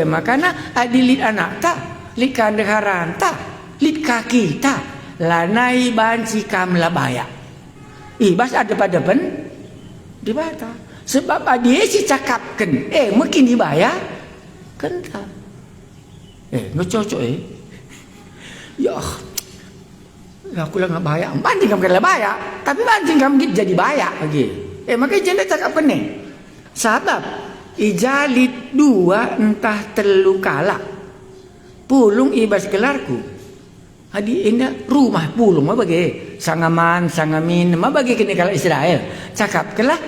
makana adilit anak ta, lit kandeharan ta, lit kaki ta, lanai banci kam labaya. Ibas ada pada pen di bata. Sebab dia si cakapkan, mungkin dibayar kentang. Nggak cocok ya aku lah nggak bayar banting kamu kena bayar tapi banting kamu jadi bayar lagi makanya jangan cakap kene sabab ijalit 2 entah telu kala pulung ibas gelarku hadi indah rumah pulung apa bagi sangaman sangamin apa bagi kini kala Israel cakap kelah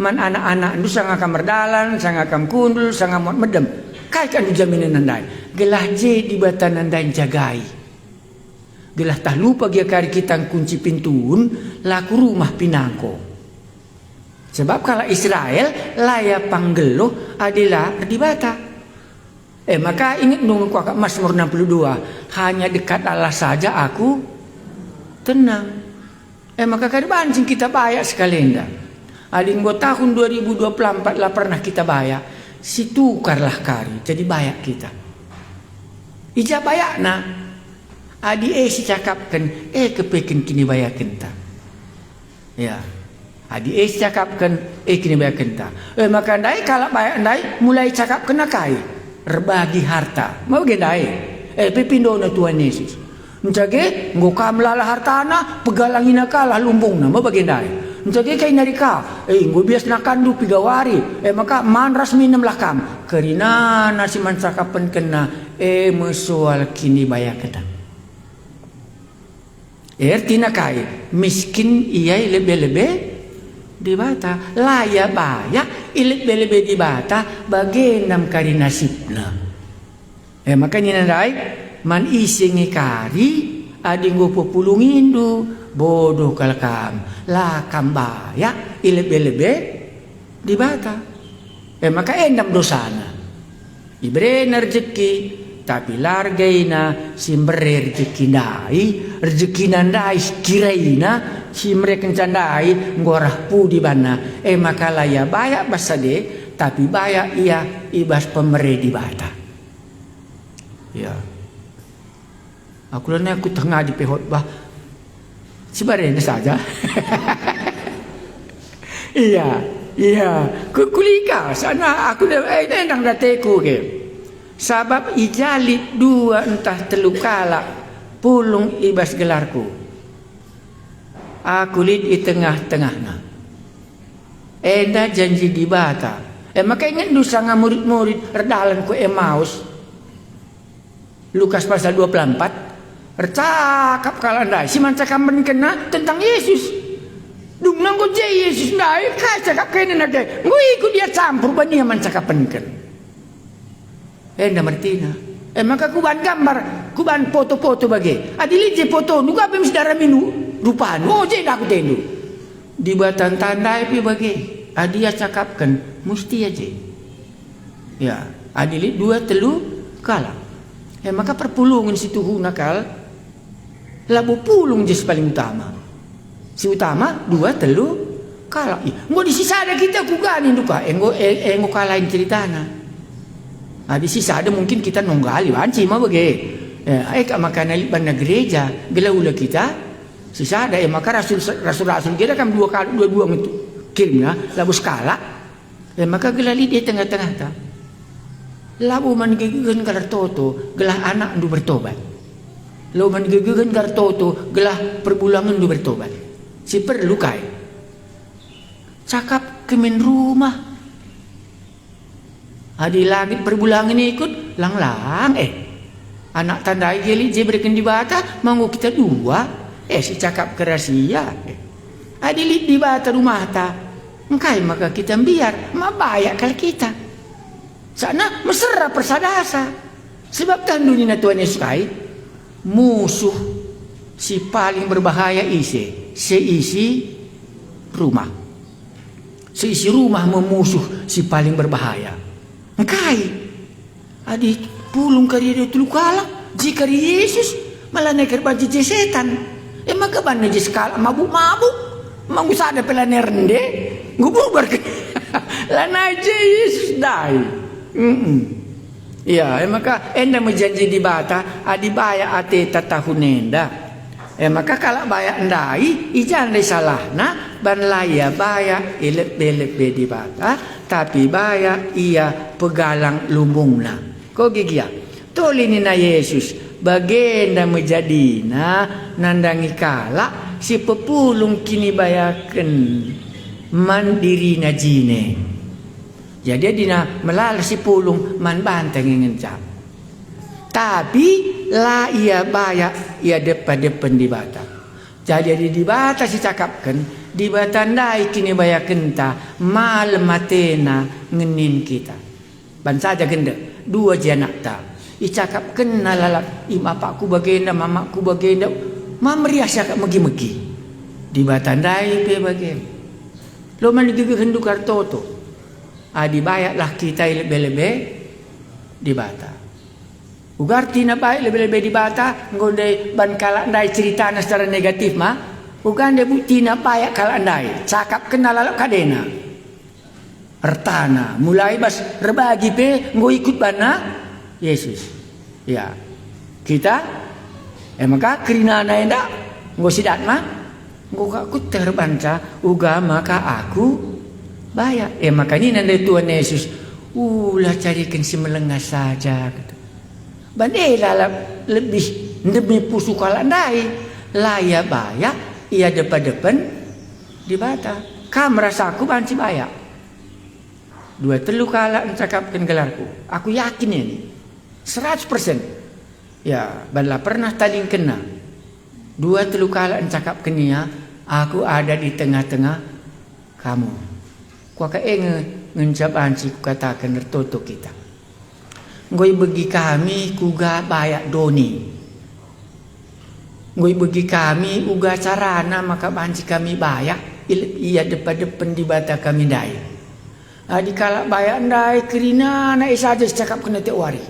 man anak-anak itu sanga kamar dalan sanga kam kundul sanga mot medem kai kan jaminan nandai gelah je di batan nandai jagai gelah tak lupa dia kari kita kunci pintun laku rumah pinangko sebab kalau Israel laya panggelo adalah di bata maka ingat nunggu kuakak Mazmur 62 hanya dekat Allah saja aku tenang maka kari bancing kita bayar sekali enggak ading gua tahun 2024 lah pernah kita bayar si tukarlah kari jadi bayak kita ija bayak na adi si cakapkan kepekin kini bayak kita ya adi si cakapkan kini bayak kita maka ndai kalau bayak ndai mulai cakap kena kai berbagi harta mau gendai pepindo na Tuhan Yesus mencage ngokam lala hartana pegalangina kalah lumbung na mau bagendai jadi kay narika, gue bias nakandu pigawari, maka man rasmi nem lakam, kerina nasi mansakapan kena, mesual kini bayak kita. Ertina kay miskin iya lebih-lebih di bata, laya bayak lebih-lebih di bata, bagenam kari nasibna. Makanya nandai man isingi kari, ading gue populungin du. Bodoh kalkam lakam baya ilebe-lebe di bata maka endam dosana ibre rezeki tapi largaina simbere rezeki ndai rezeki nandai kiraina simre kencandai ngorah pu di bana maka laya baya basade tapi baya ia ibas pemere di bata ya aku lana aku tengah di pehot bah sebenarnya saja. Iya. Kulika sana aku endang dateku ke. Sabab ijalit 2 entah telu kala pulung ibas gelarku. Aku lid di tengah-tengahna. Enda janji di bata. Maka ingat dosa nga murid-murid redalan ku Emmaus. Lukas pasal 24. Bercakap kalau anda si man cakap kena tentang Yesus dung nangko je Yesus ndai ka cakap kena nade ngui ikut dia campur bani man cakap penken nda martina maka kuban gambar kuban foto-foto bagi adili je foto nuga pem sedara minu rupan je aku tendu di batan tandai pi bagi dia cakapkan mesti aja ya adili 2 telu kala maka perpulungan situ nakal labu pulung jes paling utama si utama 2 telu kala ngo di sisa ada kita kugani duka ngo kalain ceritana di sisa ada mungkin kita nonggali wanci mah bagi ka makana liban na gereja gelaula kita sisa ada maka rasul kita kan 2 kali 2 itu kirimnya labu skala maka gelali di tengah-tengah ta labu man gegeun kalar toto gelah anak ndu bertobat labu man gegeun kalar toto gelah perbulangan ndu bertobat si perlu kai cakap kemen rumah adi langit perbulangan ikut lang-lang anak tandai geli je berikan di bata manggu kita 2 si cakap kerasia adi di bata rumah ta engkai maka kita biar mabayak kal kita sana mesra persadasa sebab tandunya Tuhan Yesus kai musuh si paling berbahaya seisi rumah seisi rumah memusuh si paling berbahaya engkai adi pulung kari dia tulu kala jika Yesus malah naik kerbaji setan maka ban je skala mabuk-mabuk manggu sada pelane rende ngububar ke lana je Yesus dai ya maka enda menjanji di bata adi baya ate tatahunenda maka kala baya ndai ijan dai salahna ban laya baya elep di bata tapi baya ia pegalang lumbungna ko gigia tolini na Yesus bagenda menjadina nandangi kala si pepulung kini bayaken mandiri na jine jadi dina melala si pulung man banteng ngencap tapi la ia baya ia depan di bata jadi di bata si cakapkan di batandai kini bayaken ta mal matena ngenin kita ban saja genda 2 janak ta icakap kena lalak bapakku bagenda mamaku bagenda mamriah cakap megi-megi di batandai pe bagen lo man digigih hendu kartoto dibayaklah kita lebe-lebe di bata ugarti na baik lebe-lebe di bata ngondai ban kala ndai ceritana secara negatif mah ugande bukti na bayak kala ndai cakap kena lalak kadena ertana mulai bas rebagi pe ngo ikut bana Yesus ya kita maka kerinana enda ngo sidat mah ngo aku terbanca uga maka aku bayak makanya nanda Tuhan Yesus ulah carikan si melengah saja gitu. Bandela lebih demi pusu kala ndai laya bayak ia depan di bata kam merasa aku banci bayak 2 telu kala encakapkan gelarku aku yakin ini 100% ya bala pernah taling kena 2 telu kala encakapkan ia aku ada di tengah-tengah kamu kuaka ngencap anci katakan tertutup kita ngoi bagi kami kuga bayak doni ngoi bagi kami uga carana maka banci kami bayak ia depan di bata kami dai di kala bayak ndai kerina na saja cakap kena tiap hari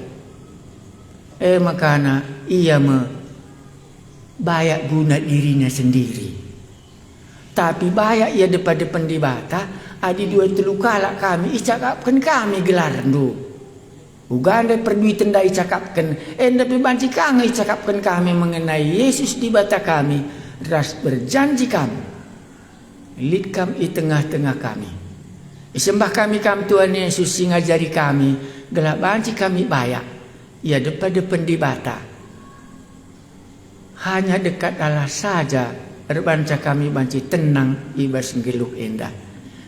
makana ia bayak guna dirinya sendiri tapi bayak ia depan di bata adi 2 telu kala kami icakapkan kami gelar ndu uganda perduitan dai cakapkan tapi banci kami cakapkan kami mengenai Yesus di bata kami ras berjanji kami lid kami di tengah-tengah kami sembah kami Tuhan Yesus ngajari kami gelap banci kami bayak ia depan di bata hanya dekat Allah saja banca kami banci tenang ibas ngeluh endah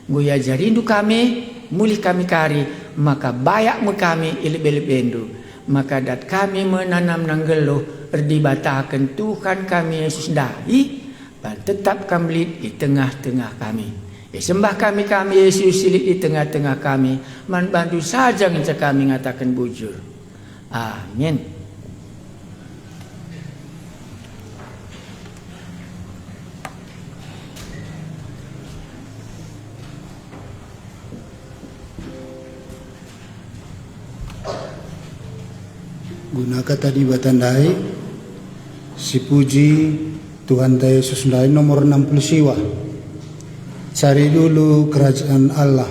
Goya jarindu kami, mulih kami kari, maka bayak kami ilib-ilib endu. Maka dat kami menanam nanggeluh, erdibatakan Tuhan kami Yesus dahi, dan tetap kami di tengah-tengah kami. Sembah kami Yesus silit di tengah-tengah kami, man bantu saja ngecek kami ngatakan bujur. Amin. Gunaka tadi batandai si puji Tuhan ta Yesus ndai nomor 60 siwa. Cari dulu kerajaan Allah.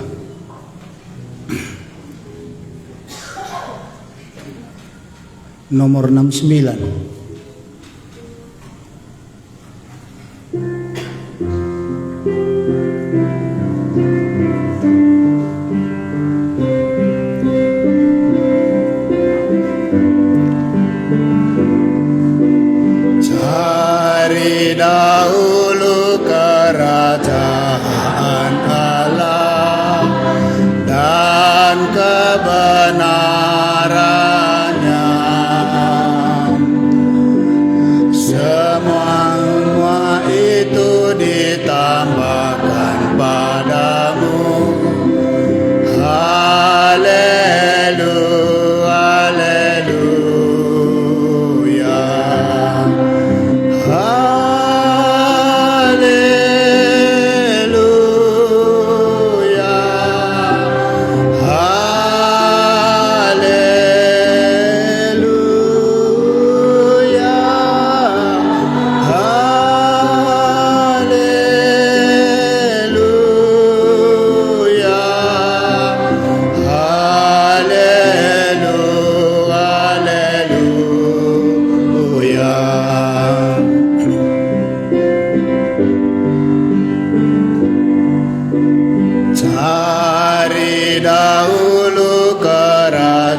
Nomor 69. Cari dahulu kerajaan Allah dan kebenarannya, semua itu ditambahkan padamu. Cari dahulu kerajaan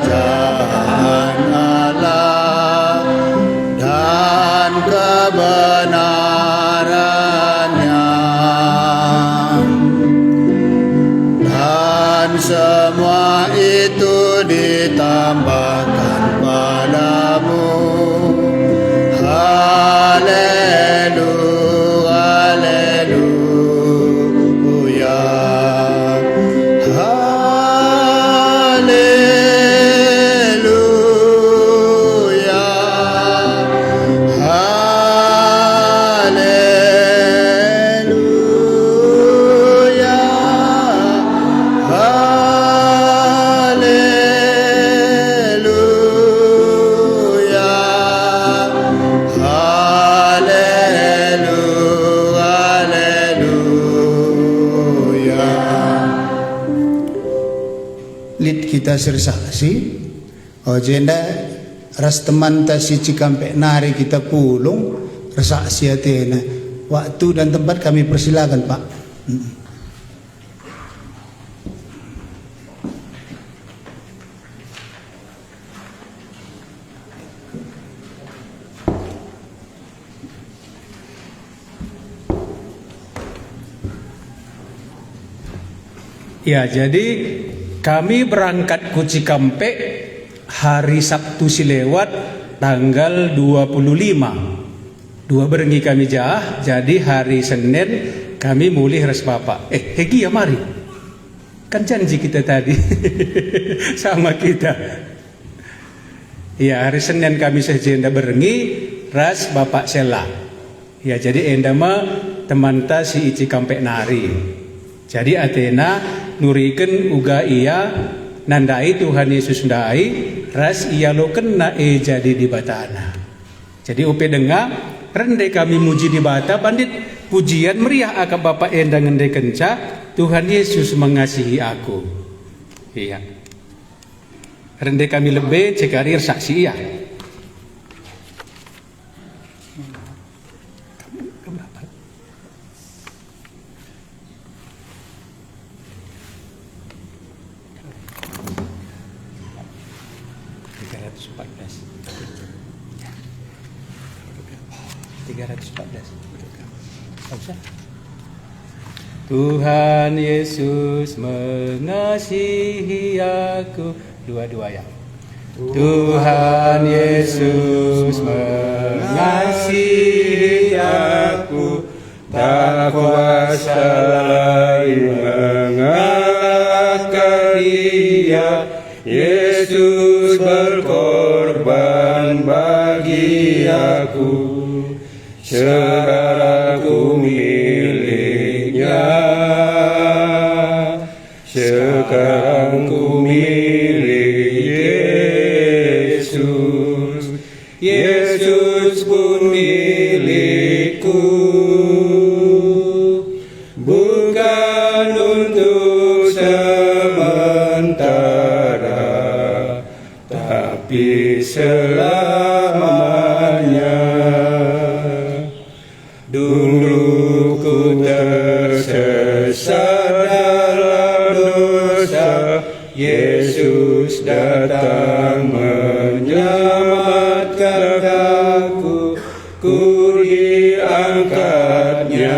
Allah dan kebenarannya, dan semua itu ditambahkan padamu. Lit kita sersaksi ojenda ras teman ta si Cikampek Nari kita pulung resaksi atena. Waktu dan tempat kami persilakan, Pak. Ya, jadi kami berangkat ke Cikampek hari Sabtu silewat tanggal 25. 2 berengi kami jah, jadi hari Senin kami mulih res Bapak. Hegi ya mari. Kan janji kita tadi sama kita. Ya, hari Senin kami sejenda berengi ras Bapak Sela. Ya, jadi endama teman ta si Cikampek Nari. Jadi Athena nuriken uga ia nandai Tuhan Yesus ndai ras ia lo kena jadi di batana. Jadi upe dengar rende kami muji di bata bandit pujian meriah akak Bapak endang ngende kenca Tuhan Yesus mengasihi aku. Iya. Rende kami lebih cekarir saksi iya. Tuhan Yesus mengasihi aku. Dua-dua ya. Tuhan Yesus mengasihi aku, tak kuasa lain mengalahkan Dia. Yesus berkorban bagi aku, sekarang aku miliknya, sekarang ku milik Yesus. dalam dosa, Yesus datang menyelamatkan aku. Ku diangkatnya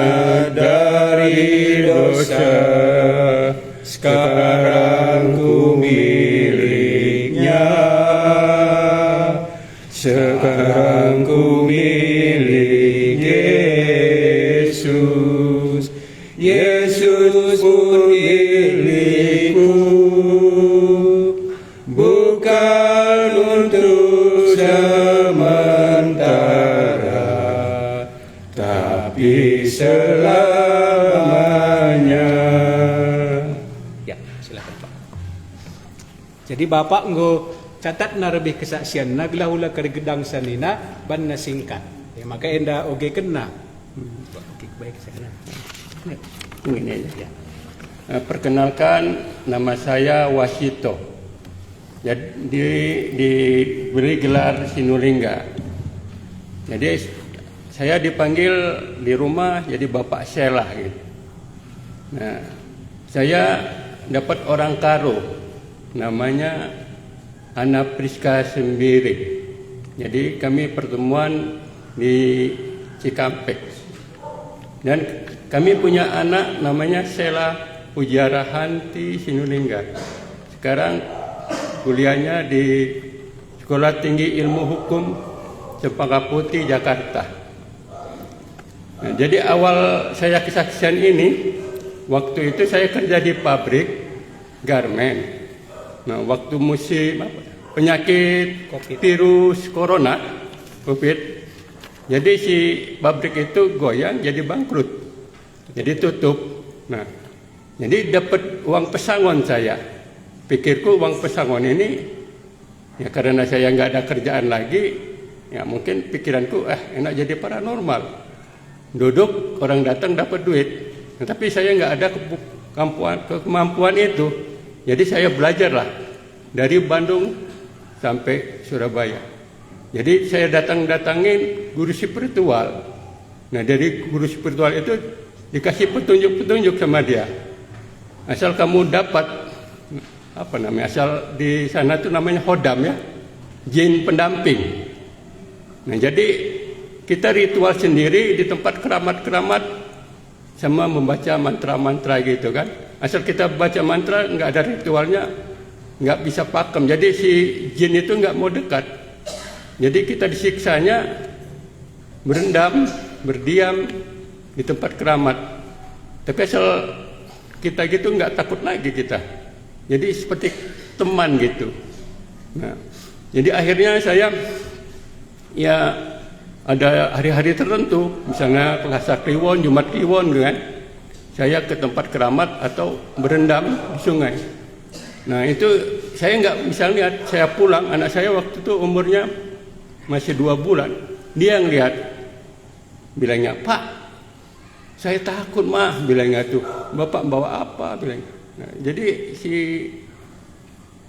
dari dosa, sekarang ku miliknya. Sekarang ku milik Yesus. Yesus pun milikku, bukan untuk sementara, tapi selamanya. Ya, silakan Pak. Jadi Bapak nggo catat na lebih kesaksian na gila kari gedang sanina ban na singkat. Ya, maka enda oge kena. Oke, baik saya. Ini aja. Perkenalkan, nama saya Wasito. Jadi diberi gelar Sinulinga. Jadi saya dipanggil di rumah jadi Bapak Sela gitu. Nah, saya dapat orang Karo, namanya Ana Priska Sembiri. Jadi kami pertemuan di Cikampek. Dan kami punya anak namanya Sela Pujarahanti Sinulinga. Sekarang kuliahnya di Sekolah Tinggi Ilmu Hukum Cempaka Putih, Jakarta. Nah, jadi awal saya kesaksian ini, waktu itu saya kerja di pabrik garmen. Nah, waktu musim penyakit virus corona, COVID, jadi si pabrik itu goyang, jadi bangkrut, jadi tutup. Nah, jadi dapat uang pesangon saya. Pikirku uang pesangon ini, ya karena saya nggak ada kerjaan lagi, ya mungkin pikiranku, enak jadi paranormal. Duduk, orang datang dapat duit. Nah, tapi saya nggak ada kemampuan itu. Jadi saya belajarlah dari Bandung sampai Surabaya. Jadi saya datangin guru spiritual. Nah, dari guru spiritual itu dikasih petunjuk-petunjuk sama dia. Asal kamu dapat asal di sana tuh namanya hodam ya, jin pendamping. Nah, jadi kita ritual sendiri di tempat keramat-keramat sama membaca mantra-mantra gitu kan. Asal kita baca mantra, nggak ada ritualnya, nggak bisa pakem. Jadi si jin itu nggak mau dekat. Jadi kita disiksanya berendam, berdiam di tempat keramat. Tapi asal kita gitu nggak takut lagi kita. Jadi seperti teman gitu. Nah, jadi akhirnya saya ya ada hari-hari tertentu, misalnya Selasa Kliwon, Jumat Kliwon kan, saya ke tempat keramat atau berendam di sungai. Nah itu saya nggak bisa lihat, saya pulang, anak saya waktu itu umurnya masih 2 bulan, dia yang lihat, bilangnya, "Pak, saya takut mah," bilangnya tuh, "Bapak bawa apa?" bilangnya. Nah, jadi si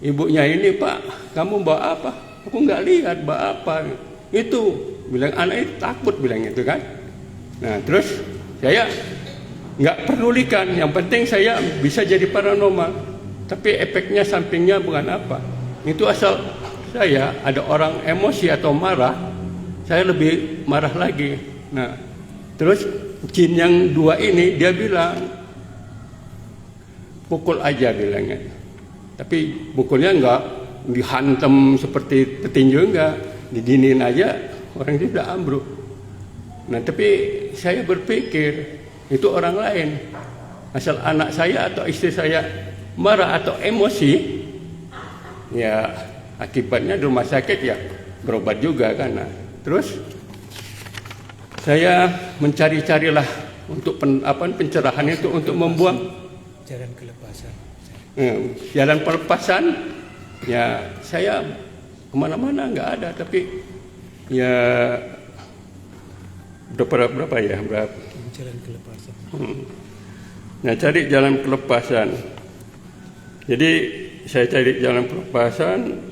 ibunya ini, "Pak, kamu bawa apa?" "Aku nggak lihat bawa apa." Itu bilang anak itu takut, bilang itu kan. Nah terus saya nggak pedulikan, yang penting saya bisa jadi paranormal. Tapi efeknya sampingnya bukan apa. Itu asal saya ada orang emosi atau marah, saya lebih marah lagi. Nah terus jin yang 2 ini dia bilang, "Pukul aja," bilangnya. Tapi pukulnya enggak dihantam seperti petinju, enggak, didinin aja, orang itu udah ambruk. Nah tapi saya berpikir itu orang lain. Asal anak saya atau istri saya marah atau emosi, ya akibatnya di rumah sakit ya berobat juga kan. Nah, terus saya mencari-carilah untuk pencerahan itu, untuk membuang Jalan kelepasan. Jalan pelepasan, ya saya kemana-mana nggak ada, tapi ya berapa ya berapa. Jalan kelepasan. Nah cari jalan kelepasan. Jadi saya cari jalan kelepasan.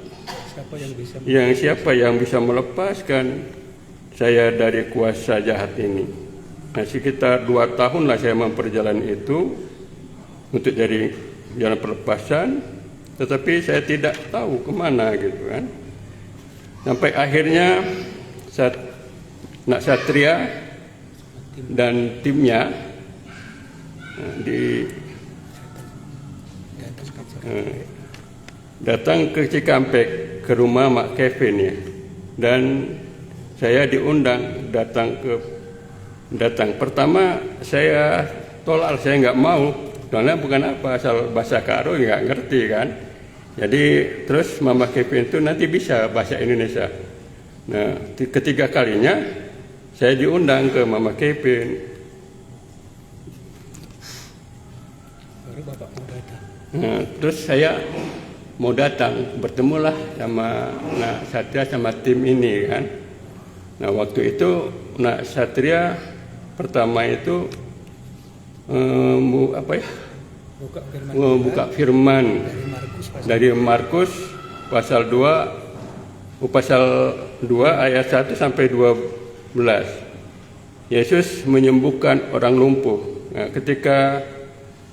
Siapa yang bisa melepaskan saya dari kuasa jahat ini. Nah sekitar 2 tahun lah saya memperjalanan itu. untuk dari jalan pelepasan, tetapi saya tidak tahu kemana gitu kan. Sampai akhirnya Nak Satria dan timnya datang ke Cikampek ke rumah Mak Kevin ya, dan saya diundang datang. Pertama saya tolak, saya nggak mau, soalnya bukan apa asal bahasa Karo nggak ngerti kan. Jadi terus Mama Kevin itu nanti bisa bahasa Indonesia. Nah ketiga kalinya saya diundang ke Mama Kevin. Baru Bapak mau datang. Nah, terus saya mau datang, bertemulah sama Nak Satria sama tim ini kan. Nah waktu itu Nak Satria pertama itu buka firman dari Markus pasal 2 ayat 1 sampai 12. Yesus menyembuhkan orang lumpuh. Nah, ketika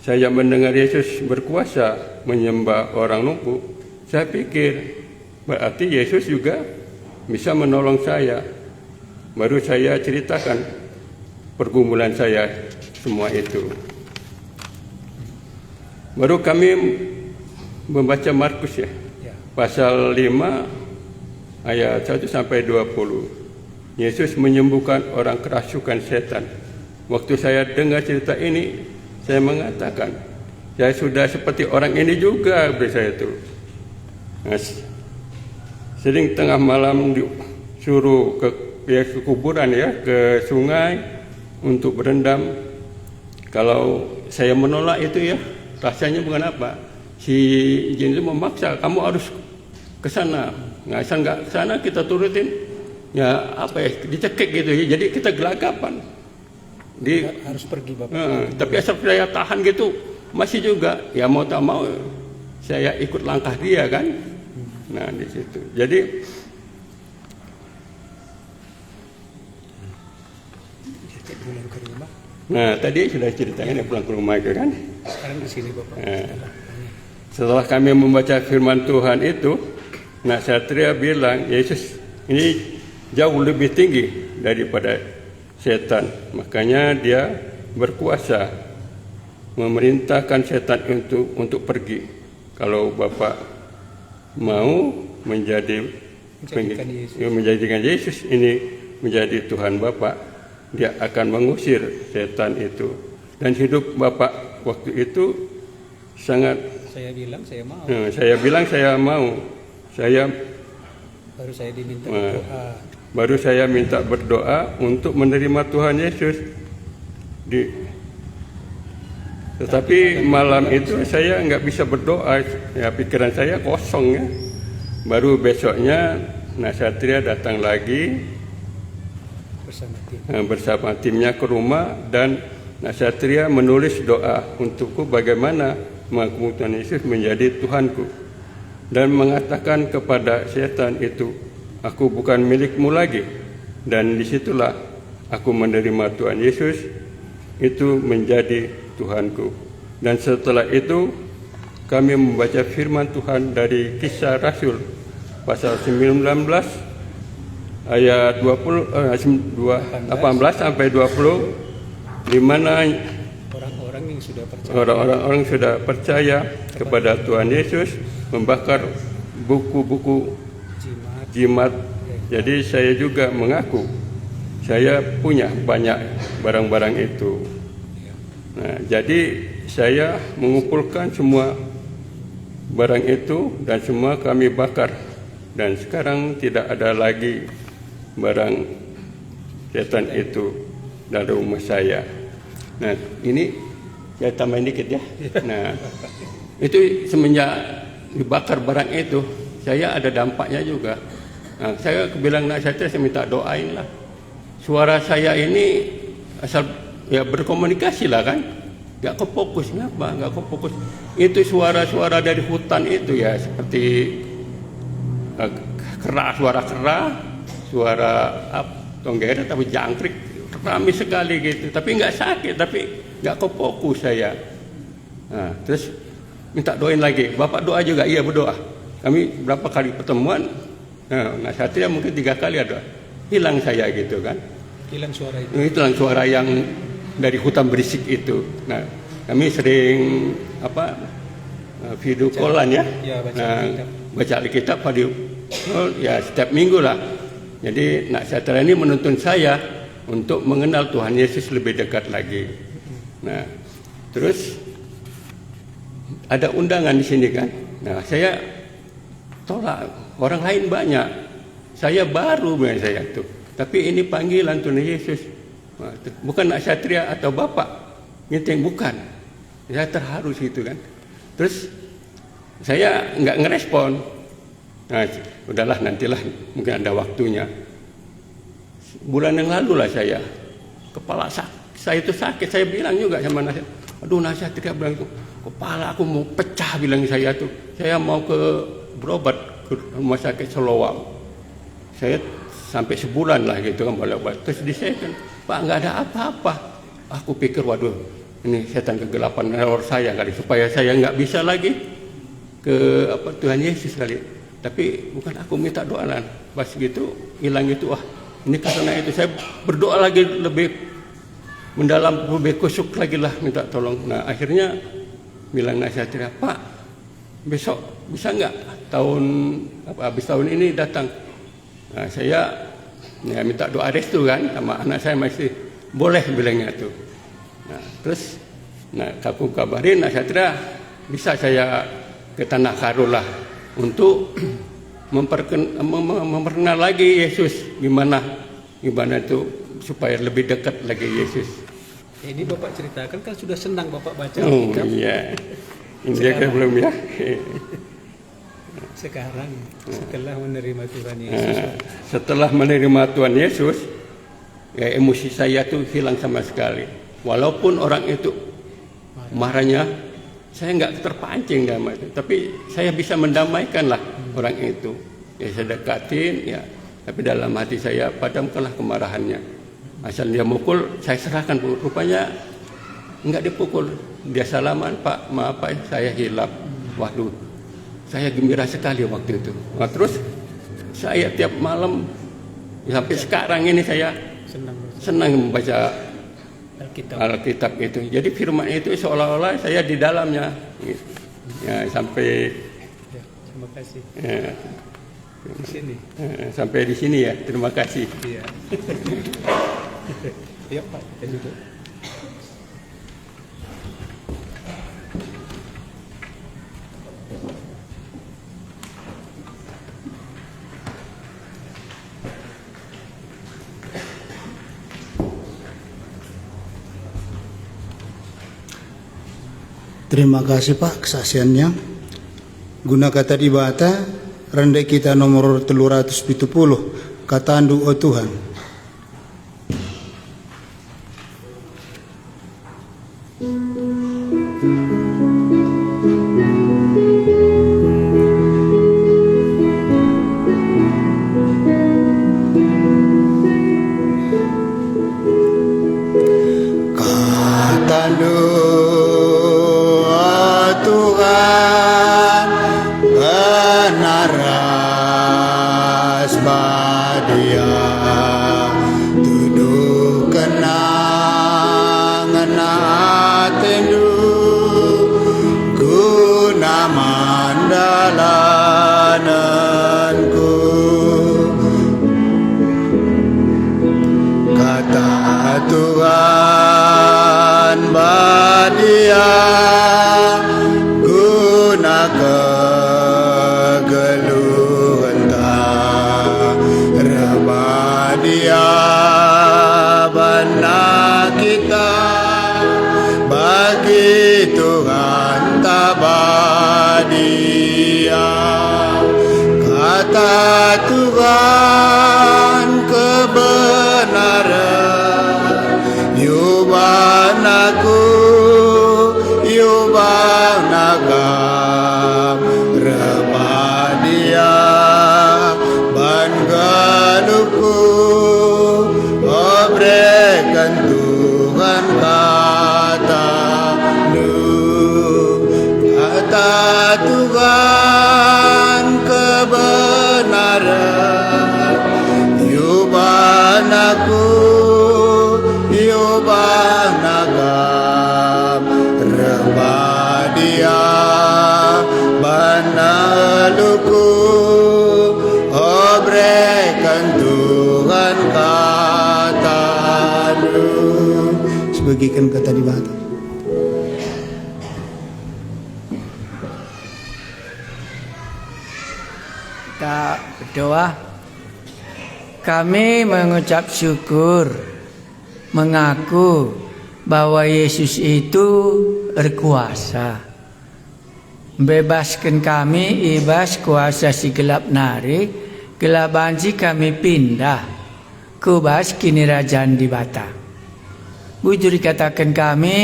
saya mendengar Yesus berkuasa menyembah orang lumpuh, saya pikir berarti Yesus juga bisa menolong saya. Baru saya ceritakan pergumulan saya semua itu. Baru kami membaca Markus ya, pasal 5 ayat 1 sampai 20. Yesus menyembuhkan orang kerasukan setan. Waktu saya dengar cerita ini, saya mengatakan, saya sudah seperti orang ini juga, saya itu. Nah, sering tengah malam disuruh ke kuburan ya, ke sungai untuk berendam. Kalau saya menolak itu ya, rasanya bukan apa, si jin itu memaksa, kamu harus ke sana. Nggak asal nggak ke sana kita turutin, ya apa ya, dicekik gitu ya. Jadi kita gelagapan. Harus pergi Bapak. Tapi asal saya tahan gitu, masih juga ya mau tak mau saya ikut langkah dia kan. Nah di situ. Jadi pulang ke rumah. nah tadi sudah ceritakan ya pulang ke rumah itu kan. Sekarang di sini Bapak. Setelah kami membaca firman Tuhan itu, Nak Satria bilang Yesus ini jauh lebih tinggi daripada setan. Makanya dia berkuasa memerintahkan setan untuk pergi. Kalau Bapak mau menjadikan Yesus ini menjadi Tuhan Bapak, dia akan mengusir setan itu. Dan hidup Bapak waktu itu sangat. Saya bilang saya mau. Baru saya diminta berdoa. Baru saya minta berdoa untuk menerima Tuhan Yesus. Tetapi malam itu saya nggak bisa berdoa, ya pikiran saya kosong ya. Baru besoknya Nak Satria datang lagi bersama timnya ke rumah, dan Nak Satria menulis doa untukku bagaimana mengaku Tuhan Yesus menjadi Tuhanku, dan mengatakan kepada setan itu, aku bukan milikmu lagi. Dan disitulah aku menerima Tuhan Yesus itu menjadi Tuhanku. Dan setelah itu kami membaca firman Tuhan dari Kisah Rasul pasal 19 ayat 18 sampai 20, di mana orang-orang sudah percaya kepada Tuhan Yesus membakar buku-buku jimat. Jadi saya juga mengaku saya punya banyak barang-barang itu. Nah, jadi saya mengumpulkan semua barang itu dan semua kami bakar, dan sekarang tidak ada lagi barang setan itu dari rumah saya. Nah, ini saya tambahin dikit ya. Nah, itu semenjak dibakar barang itu, saya ada dampaknya juga. Nah, saya bilang Nak Satria, saya minta doain lah. Suara saya ini asal ya berkomunikasi lah kan, nggak kefokus. Kenapa nggak kefokus? Itu suara-suara dari hutan itu ya, seperti suara kera, suara tonggera tapi jangkrik, rame sekali gitu. Tapi nggak sakit, tapi nggak kefokus saya. Terus minta doain lagi. Bapak doa juga, iya berdoa. Kami berapa kali pertemuan, Nak Satria mungkin 3 kali ada. Hilang saya gitu kan. Hilang suara itu. Hilang suara yang dari hutan berisik itu. Nah, kami sering video callan ya. Baca Alkitab ya setiap minggu lah. Jadi Nak Satria ini menuntun saya untuk mengenal Tuhan Yesus lebih dekat lagi. Nah, terus ada undangan di sini kan. Nah, saya tolak. Orang lain banyak. Saya baru dengan saya tuh. Tapi ini panggilan Tuhan Yesus. Bukan Nak Satria atau Bapak. Nginteng, bukan. Saya terharu situ kan. Terus saya nggak ngerespon. Nah, udahlah nantilah mungkin ada waktunya. Bulan yang lalu lah saya kepala saya itu sakit. Saya bilang juga sama Nak Satria. Aduh, Nak Satria bilang itu, kepala aku mau pecah, bilang saya tuh. Saya mau berobat ke rumah sakit Selowam. Saya sampai sebulan lah gitu kan bolak-balik. Terus disekan, Pak nggak ada apa-apa. Aku pikir waduh ini setan kegelapan neror saya kali supaya saya nggak bisa lagi ke Tuhan Yesus kali. Tapi bukan aku minta doa lah. Pas gitu hilang itu ini karena itu saya berdoa lagi lebih mendalam, lebih kusuk lagi lah minta tolong. Nah akhirnya bilang Nak Satria, Pak besok bisa nggak habis tahun ini datang. Nah, saya minta doa restu kan sama anak saya masih boleh bilangnya tuh. Nah, terus aku kabarin Nak Satria bisa saya ke Tanah Karo lah untuk memperkenal lagi Yesus gimana itu supaya lebih dekat lagi Yesus. Ini Bapak ceritakan kan sudah senang Bapak baca. Oh iya. Ini kan belum ya. Sekarang setelah menerima Tuhan Yesus. Setelah menerima Tuhan Yesus, ya emosi saya tuh hilang sama sekali. Walaupun orang itu marahnya, saya nggak terpancing dalam itu. Tapi saya bisa mendamaikan lah orang itu. Ya saya dekatin, ya. Tapi dalam hati saya padamkanlah kemarahannya. Asal dia mukul, saya serahkan. Rupanya nggak dipukul. Dia salaman, Pak, maaf Pak, saya hilap. Waduh, saya gembira sekali waktu itu. Nah, terus saya tiap malam sampai sekarang ini saya senang membaca Alkitab itu. Jadi firman itu seolah-olah saya di dalamnya. Ya, sampai terima kasih. Ya, Di sini. Sampai di sini ya. Terima kasih. Iya. Iya Pak, kita juga. Terima kasih Pak kesaksiannya. Guna kata dibata rendai kita nomor 370 katandu o Tuhan. Katandu Tuhan syukur berikan Tuhan kata-Mu. Sebagikan kata di batu. Kita berdoa. Kami mengucap syukur, mengaku bahwa Yesus itu berkuasa. Bebaskan kami ibas kuasa si gelap nari, gelap banci kami pindah, kubas kini rajaan di bata. Bujur dikatakan kami,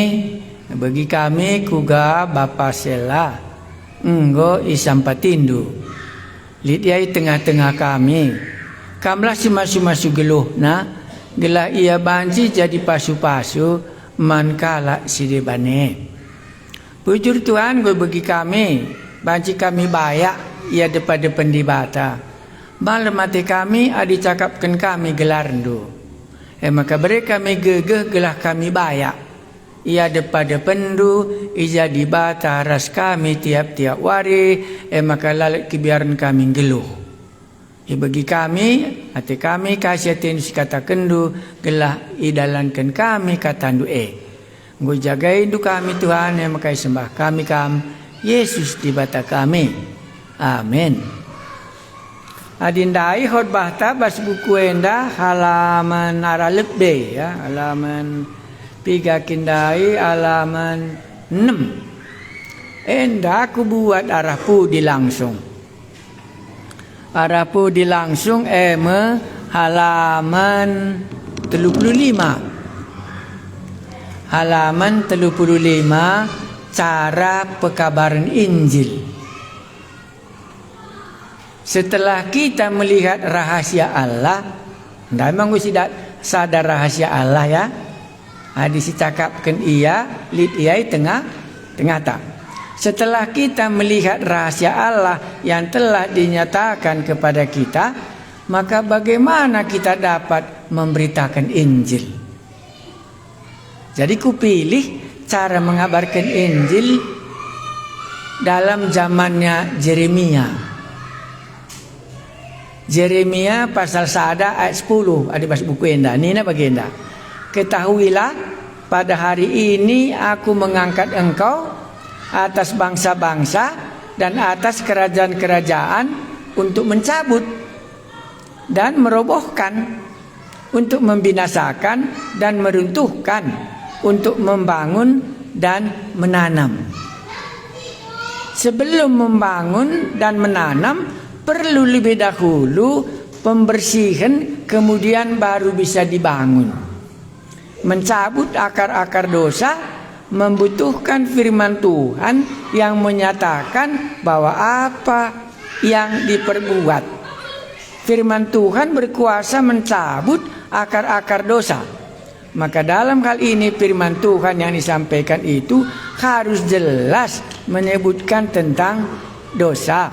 bagi kami kuga Bapa Sela, enggo isampatindu. Lidiai tengah-tengah kami, kamlah si masu-masu geluh na, gelah ia banci jadi pasu-pasu, mankala si debane. Bujur Tuhan gue bagi kami, banci kami bayak, ia depan-depan di bata. Malam mati kami, adi cakapkan kami gelarndu. Maka beri kami gegeh gelah kami bayak. Ia depan-depan du, ija di bata ras kami tiap-tiap wari, maka lalat kebiaran kami geluh. Bagi kami, hati kami kasih tenus kata kendu, gelah idalankan kami katandu Gue jagain du kami Tuhan yang makai sembah kami Yesus di bata kami. Amin. Adindai khotbah tabas buku enda halaman ara lebih ya, halaman 3 kindai halaman 6. Enda aku buat arah pudi langsung. Arah pudi langsung halaman 35. Halaman 35 cara pekabaran Injil. Setelah kita melihat rahasia Allah, memang tidak sadar rahasia Allah ya. Hadis cakapkan ia, lid iai tengah tak. Setelah kita melihat rahasia Allah yang telah dinyatakan kepada kita, maka bagaimana kita dapat memberitakan Injil? Jadi kupilih cara mengabarkan Injil dalam zamannya Yeremia. Yeremia pasal 1 ayat 10 ada bahasa buku enda. Nina bagienda. Ketahuilah pada hari ini aku mengangkat engkau atas bangsa-bangsa dan atas kerajaan-kerajaan untuk mencabut dan merobohkan, untuk membinasakan dan meruntuhkan, untuk membangun dan menanam. Sebelum membangun dan menanam perlu lebih dahulu pembersihan, kemudian baru bisa dibangun. Mencabut akar-akar dosa membutuhkan firman Tuhan yang menyatakan bahwa apa yang diperbuat. Firman Tuhan berkuasa mencabut akar-akar dosa. Maka dalam hal ini firman Tuhan yang disampaikan itu harus jelas menyebutkan tentang dosa.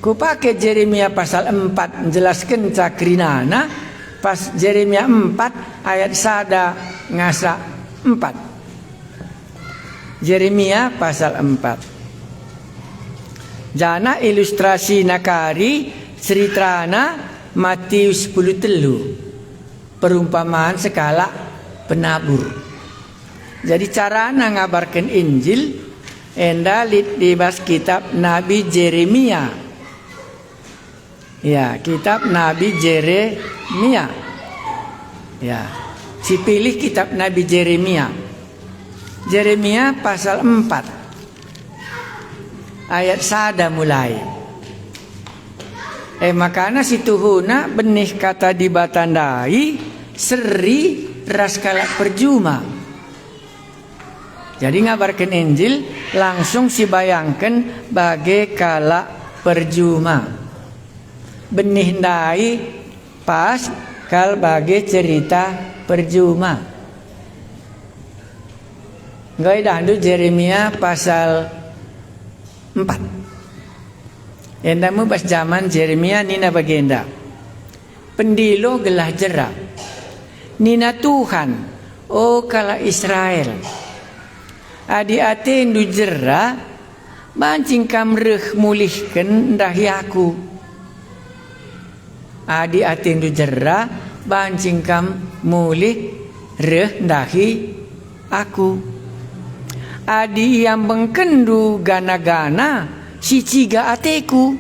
Ku pakai Yeremia pasal 4 menjelaskan cakrinana, pas Yeremia 4 ayat 1 ngasa 4. Yeremia pasal 4. Jana ilustrasi nakari ceritrana Matius 10 telu. Perumpamaan skala penabur. Jadi cara ngabarkan Injil enda di bas kitab Nabi Yeremia. Ya, kitab Nabi Yeremia. Ya, si pilih kitab Nabi Yeremia. Yeremia pasal 4 ayat 1 mulai. Makana si tuhuna benih kata dibatandai seri raskala perjuma. Jadi ngabarkan Injil langsung si bayangkan bagai kala perjuma. Benih ndai pas kal bagai cerita perjuma. Ngai dandu Yeremia pasal 4. Endamu pas zaman Yeremia nina bagenda. Pendilo gelah jera. Nina Tuhan, oh kala Israel. Adi ate ndu jera Bancing kam reh mulihkan dahi aku. Adi atin du jera bancing kam mulih reh dahi aku. Adi yang bengkendu gana-gana si ciga ateku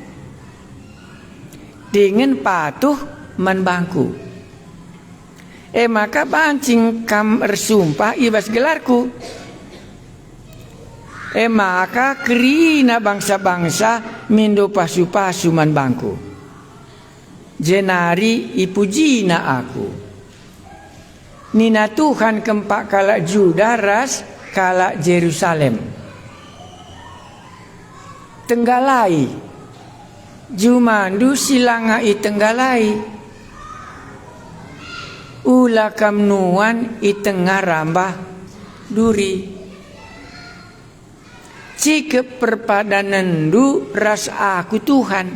dengan patuh manbangku. Maka bancing kam ersumpah ibas gelarku. Maka kerina bangsa-bangsa mindo pasu-pasu manbangku. Jenari ipujina aku. Nina Tuhan kempak kalak Juda ras kalak Jerusalem. Tenggalai Jumandu silangai tenggalai. Ula kamnuan itengah rambah duri. Cike perpadanan du ras aku Tuhan.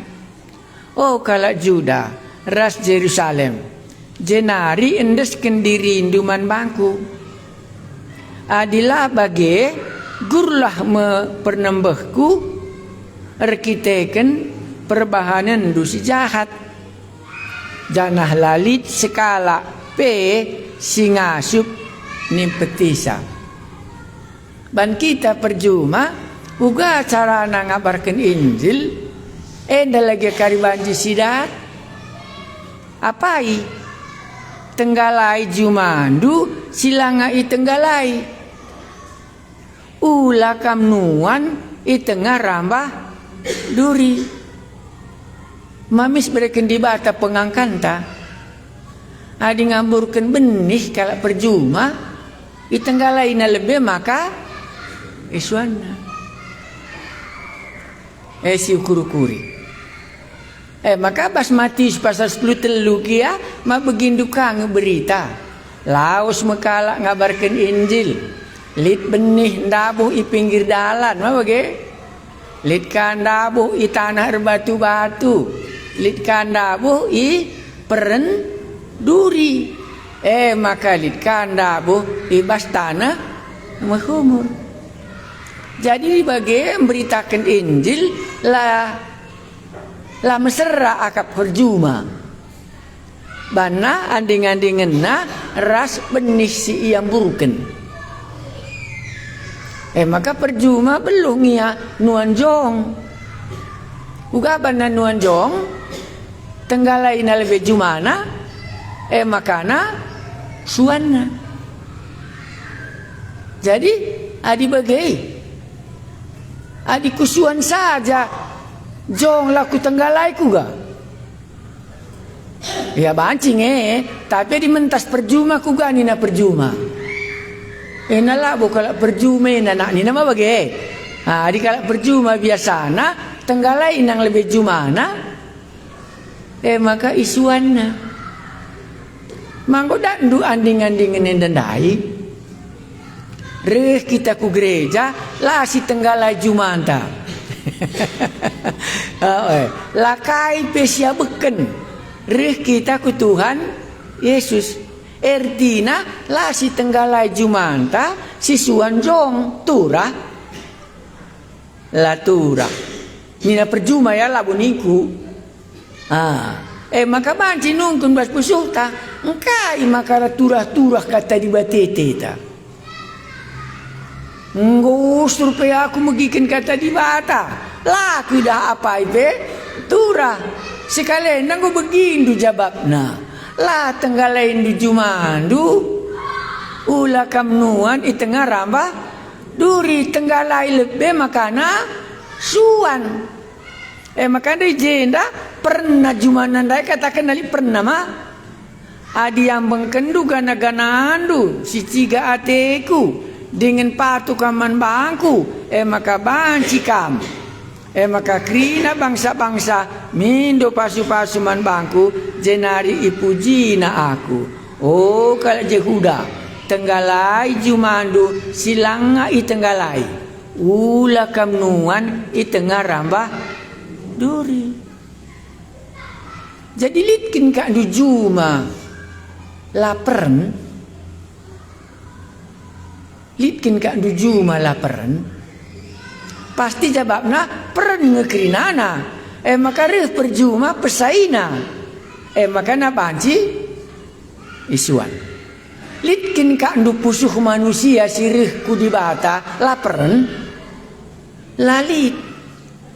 Oh kalak Juda ras Jerusalem. Jenari endes kendiri induman bangku. Adilah bagi gurlah me pernembehku rekiteken perbahanan du si jahat. Janah lalit sekala pe singasup nimpetisa. Ban kita perjuma uga cara ngabarkan Injil lagi karibanji sidat apai tenggalai jumandu silangai tenggalai ula kamnuan itengah rambah duri mamis bereken di bata pengangkanta adi ngamburkan benih kalau perjuma itenggalai na lebih maka iswana si ukuri-ukuri. Maka pas Matius pasal 10 telu kia mak begindukang berita. Laos mekala ngabarkan Injil. Lit benih ndabuh i pinggir dalan mah bage. Lit kandabuh i tanah berbatu-batu. Lit kandabuh i peren duri. Maka lit kandabuh i bas tanah mahumur. Jadi bagi memberitakan Injil lah mesra akap perjuma. Bana anding-andingenna ras benih si iam buruken. Maka perjuma belum ya nuan jong. Uga bana nuan jong tenggalai na lebih jumana makana suana. Jadi adi bagai adi kusuan saja jong laku tenggalai kuga. Ya bancing tapi di mentas perjuma kuga nina perjuma. Nala kalau perjuma nak nina mah bage. Adi kalau perjuma biasana tenggalai nang lebih jumana. Maka isuanna. Mangko dak ndu anding-andingen ndai. Reh kita ku gereja lah si tenggalai jumanta. Lakai pesia beken. Reh kita ku Tuhan Yesus. Ertina lah si tenggalai jumanta si suan jong turah. La turah. Nina perjuma ya labu niku. Maka banci nungkun bas pusulta. Engkai makara turah-turah kata di batete ta. Ngus rupaya aku megikan kata di bata. Laku dah apa ibe? Turah. Sekalian nanggo begindu jababna. Lah tenggalain du jumandu. Ula kamnuan i tengah rambah. Duri tenggalai lebih makana suan. Makana jenda pernah jumanan dai katakan nali pernah mah. Adi yang bengkendu gana-ganaan du si ciga ateku. Dengan patu kaman bangku maka banci kam maka krina bangsa-bangsa mindo pasu-pasu man bangku jenari ipujina aku. Oh kalau Jehuda tenggalai jumandu silanga i tenggalai ula kamnuan i tengah rambah duri. Jadi litkin kak du juma lapern litkin kak duju malaparan Pasti jawabna peren ngekrinana. Maka reh perjuma pesaina. Maka na banci isuan. Litkin kak ndu pusuh manusia sirih kudibata laperen. Lalit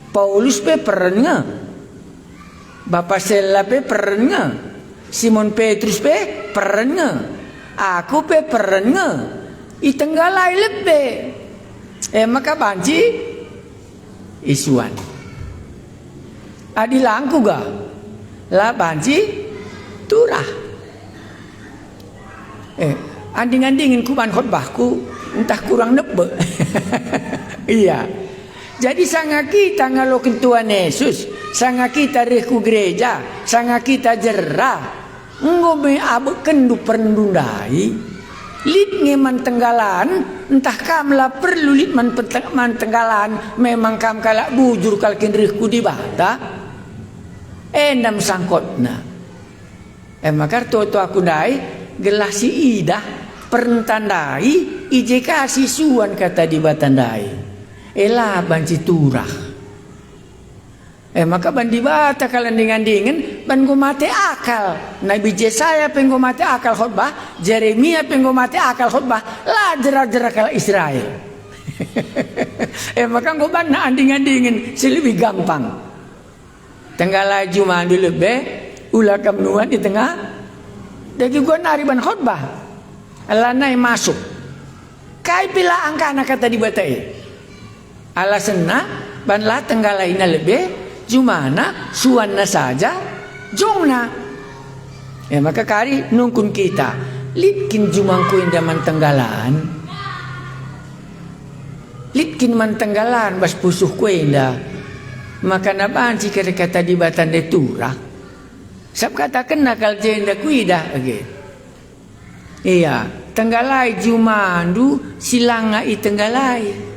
Paulus pe peren nga. Bapak Sela pe peren nga. Simon Petrus pe peren nga. Aku pe peren nga. Itenggalai lebe. Maka banci isuan. Adilangku ga. La banci turah. Anding-andingin kuban khotbahku entah kurang nebe. Iya. Jadi sanga kita ngalokin Tuhan Yesus, sanga kita rehku gereja, sanga kita jerah. Ngome abeken du perendundai. Lit ngeman tenggalan, entah kamla perlu lit man tenggalan, memang kam kalak bujur kalkin rehku di bata. Endam sangkotna. Maka toto aku dai gelasi idah perentandai ije kasih suan kata di batandai. Elah banci turah. Maka bandi bata kalian dengan ban go mate akal. Nabi Yesaya penggo mate akal khotbah, Jeremia penggo mate akal khotbah, la jera-jera kala Israel. Maka go ban na anding-andingin lebih gampang. Tenggala Jumat dulu be ulah kamnuan di tengah. Dagi gua nari ban khotbah. Alanai masuk. Kai pila angka anak kata di batai. Alasanna ban la tenggalaina lebih jumana suanna saja jongna. Maka kari nungkun kita litkin jumangku indah mantenggalan. Litkin mantenggalan bas pusuh ku indah. Maka naban jika kata di batan de turah. Sab katakan nakal jenda kuida age. Iya, tenggalai jumandu silanga i tenggalai.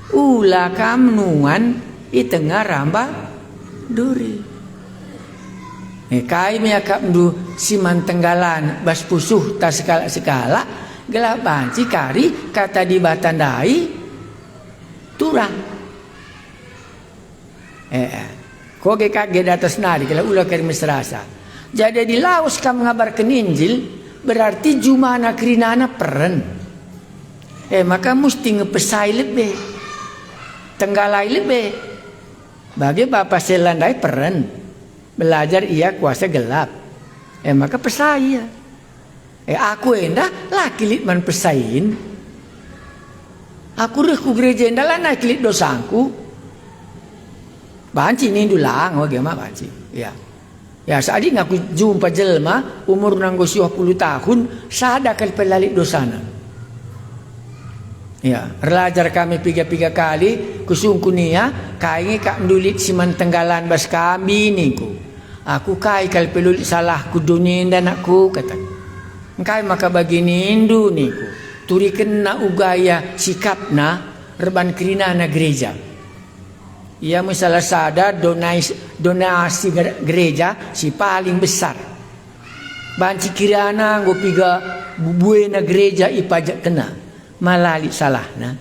Ula kamnuan i tengah ramba duri. Kai meakap ndu siman tenggalan bas pusuh tas sekala gelap banci kari kata di batandai turang. Koge kage datas nari kalau ulah kari mesrasa. Jadi di Laos kam ngabarkan Injil berarti jumana krinana peren. Maka mesti ngepesai lebih. Tenggalai lebih. Bagi Bapak Selandai peren. Belajar ia kuasa gelap. Maka pesai ya. Aku endah laki litman pesain. Aku rehku gereja endah lah naik lit dosangku. Banci ni dulang bagaimana banci. Ya. Ya saadi ngaku jumpa jelma umur nanggo 10 tahun sadakal pelalik dosana. Ya, relajar kami 3 kali kusungku nia kainge kak ndulit siman tenggalan bas kami niku. Aku kai kal pelulit salah ku dunia anakku kata. Engkai maka bagi nindu niku. Turi kena ugaya sikapna reban krina na gereja. Ia misalnya sadar donasi gereja si paling besar. Banci kirana nggo piga bubuena gereja ipajak kena. Malali salah na.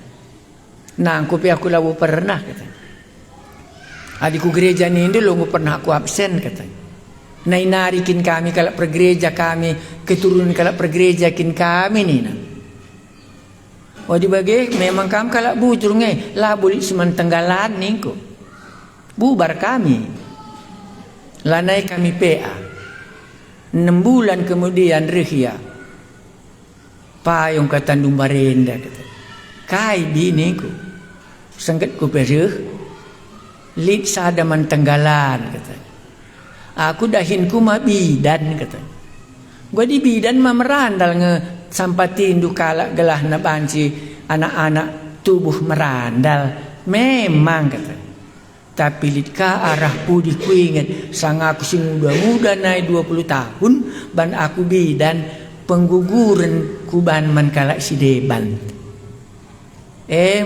Nangko pi aku lawu pernah kata. Adikku gereja ni dulu nggo pernah aku absen kata. Nai narikin kami kalau pergereja kami keturunan kalau pergereja kin kami ni na. Oh dibagi memang kam kalau bujur nge lah boleh seman tenggalan ningko. Bubar kami. Lanai kami PA. 6 bulan kemudian rehia. Payung kata Dumbarenda kata. Kai biniku. Sengket ku perih. Lit sadaman tenggalan kata. Aku dahin ku ma bidan kata. Gua di bidan ma merandal nge sampatin du kalak gelah na banci anak-anak tubuh merandal. Memang kata. Tapi litka arah pudi ku ingat sang aku sing muda-muda naik 20 tahun ban aku bidan pengguguran kuban man kalak si deban.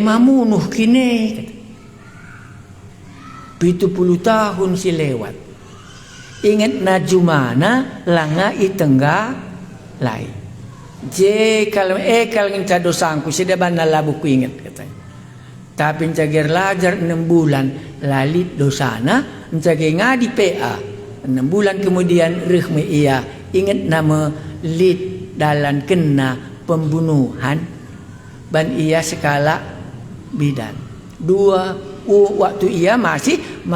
Mamunuh kini 70 tahun si lewat. Ingat na jumana langa itengga lai. Kalau ngin cado sangku si deban na labu ku ingat katanya. Tapi encagir lajar 6 bulan lalit dosana, encagir ngadi PA 6 bulan kemudian rehme ia ingat nama lit dalam kena pembunuhan ban ia sekala bidan. Waktu ia masih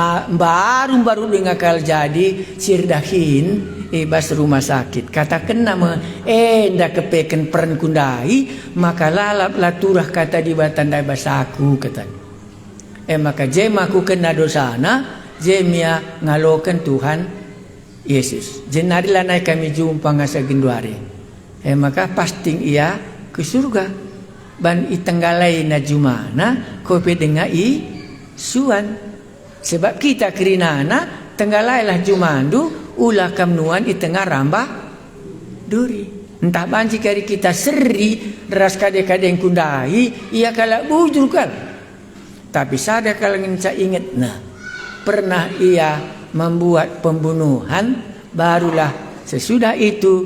baru dengakal jadi sirdahin bas rumah sakit. Katakan nama ndak kepeken peran kundai maka lalap laturah kata di batandai basaku kata. Maka jem aku kena dosana jemia ngalokan Tuhan Yesus. Jenari lanai kami jumpa ngasa genduari. Maka pasting ia ke surga. Ban itenggalai na jumana kopi denga i suan. Sebab kita kerinana tenggalailah jumandu ulah kamnuan i tengah rambah duri. Entah banci kari kita seri ras kade-kade yang kundai ia kalak bujur kan. Tapi sada kalau nginca ingat nah pernah ia membuat pembunuhan barulah sesudah itu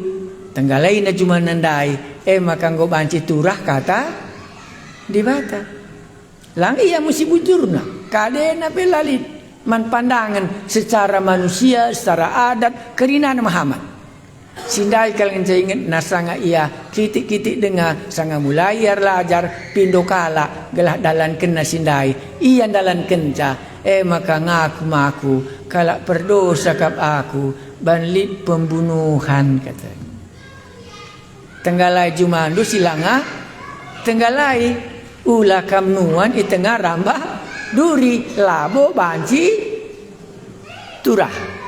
tenggalai na jumanandai maka nggo banci turah kata di bata. Lang ia mesti bujurna kadena pelalit man pandangan secara manusia, secara adat kerinan Muhammad. Sindai kalau ingat nasanga ia kitik-kitik dengar sanga mulayar lajar pindo kala gelah dalan kena sindai ia dalan kenca maka ngaku maku kalak perdosa kap aku banlit pembunuhan kata. Tenggalai jumandu silanga tenggalai ulah kamnuan i tengah rambah duri labo banci turah.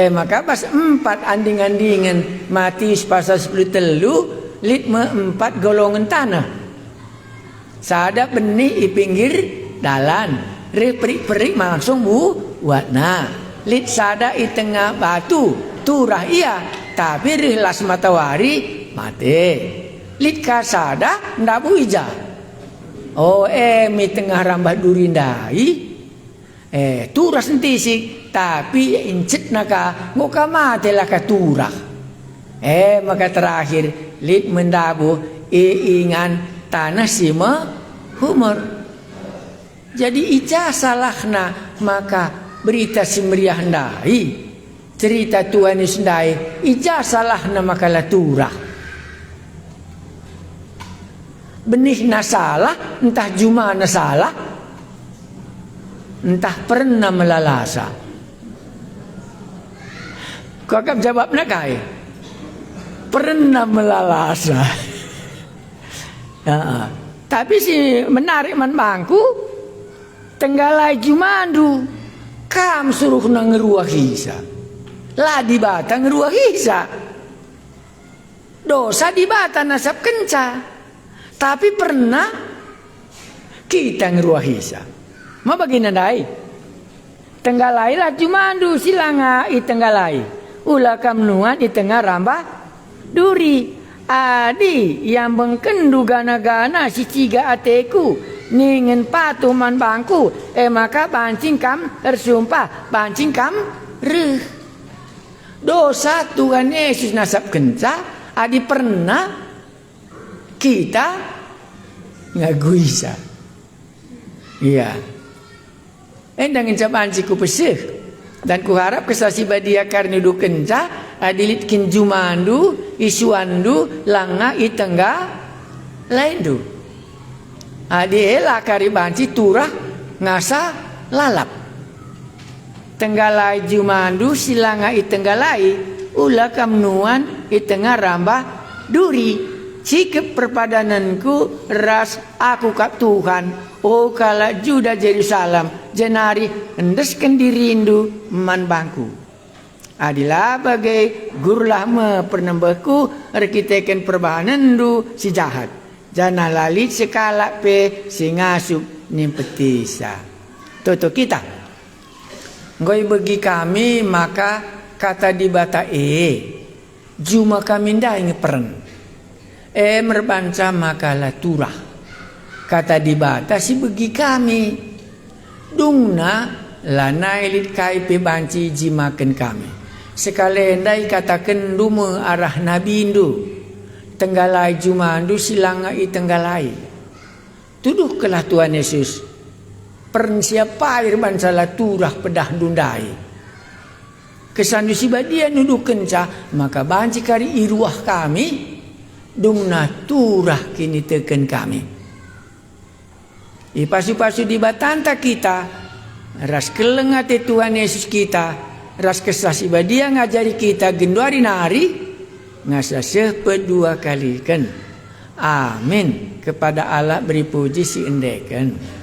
Maka pas 4 anding-andingan mati pasal 10 telu litme 4 golongan tanah. Sada benih i pinggir dalan perik-perik langsung buatna. Lit sada i tengah batu turah ia tapi rihlas matahari mati. Lit kasada ndak buija. Mi tengah rambah durindai turah sentisik tapi incit naka ngoka mati lah ka turah. Maka terakhir lit mendabu ingan tanah sima humor. Jadi ija salahna maka berita simriah ndai cerita Tuhan isndai ija salahna maka la turah. Benih na salah, entah jumana salah, entah pernah melalasa. Kakak jawabnya kai, pernah melalasa. Tapi si menarik man bangku, tenggalai jumandu, kam suruh na ngeruah hisa, lah di bata ngeruah hisa, dosa di bata nasab kenca. Tapi pernah kita ngeruah hisa. Mau bagaimana dai? Tenggalai lah jumandu silanga i tenggalai. Ulah kamnuan i tengah rambah duri. Adi yang bengkendu gana-gana si ciga ateku. Ningen patuh man bangku. Maka bancing kam tersumpah. Bancing kam reh. Dosa Tuhan Yesus nasab kenca. Adi pernah kita ngaguisa. Iya. Endang incap anci ku pesih. Dan ku harap kesasi badia karni du kenca adilit kin jumandu isuandu langa itengga laindu. Adiela kari banci turah ngasa lalap. Tenggalai jumandu silanga itenggalai ula kamnuan itengah rambah duri. Sikap perpadananku ras aku kap Tuhan. Oh kala juda Jerusalem jenari endeskan dirindu man bangku. Adilah bagai gurlah me pernembahku rekiteken perbahanandu si jahat. Jana lalit sekala pe si ngasup nimpetisa. Toto kita. Ngoi bagi kami maka kata di bata juma kami ndai ngeperen. Merbanca makalah turah. Kata di bata si bagi kami. Dungna lanai lit kai pe banci jimaken kami. Sekalendai katakan dume arah nabi indu. Tenggalai jumandu silanga i tenggalai. Tuduhkelah Tuhan Yesus. Persiapa air bansalah turah pedah dundai. Kesandu si badia nuduh kenca, maka banci kari iruah kami, dungna turah kini teken kami. Ipasu-pasu di batanta kita, ras kelengate Tuhan Yesus kita, ras kesah si badia ngajari kita genduari nari, ngasa sepedua kali kan. Amin. Kepada Allah beri puji si endeken.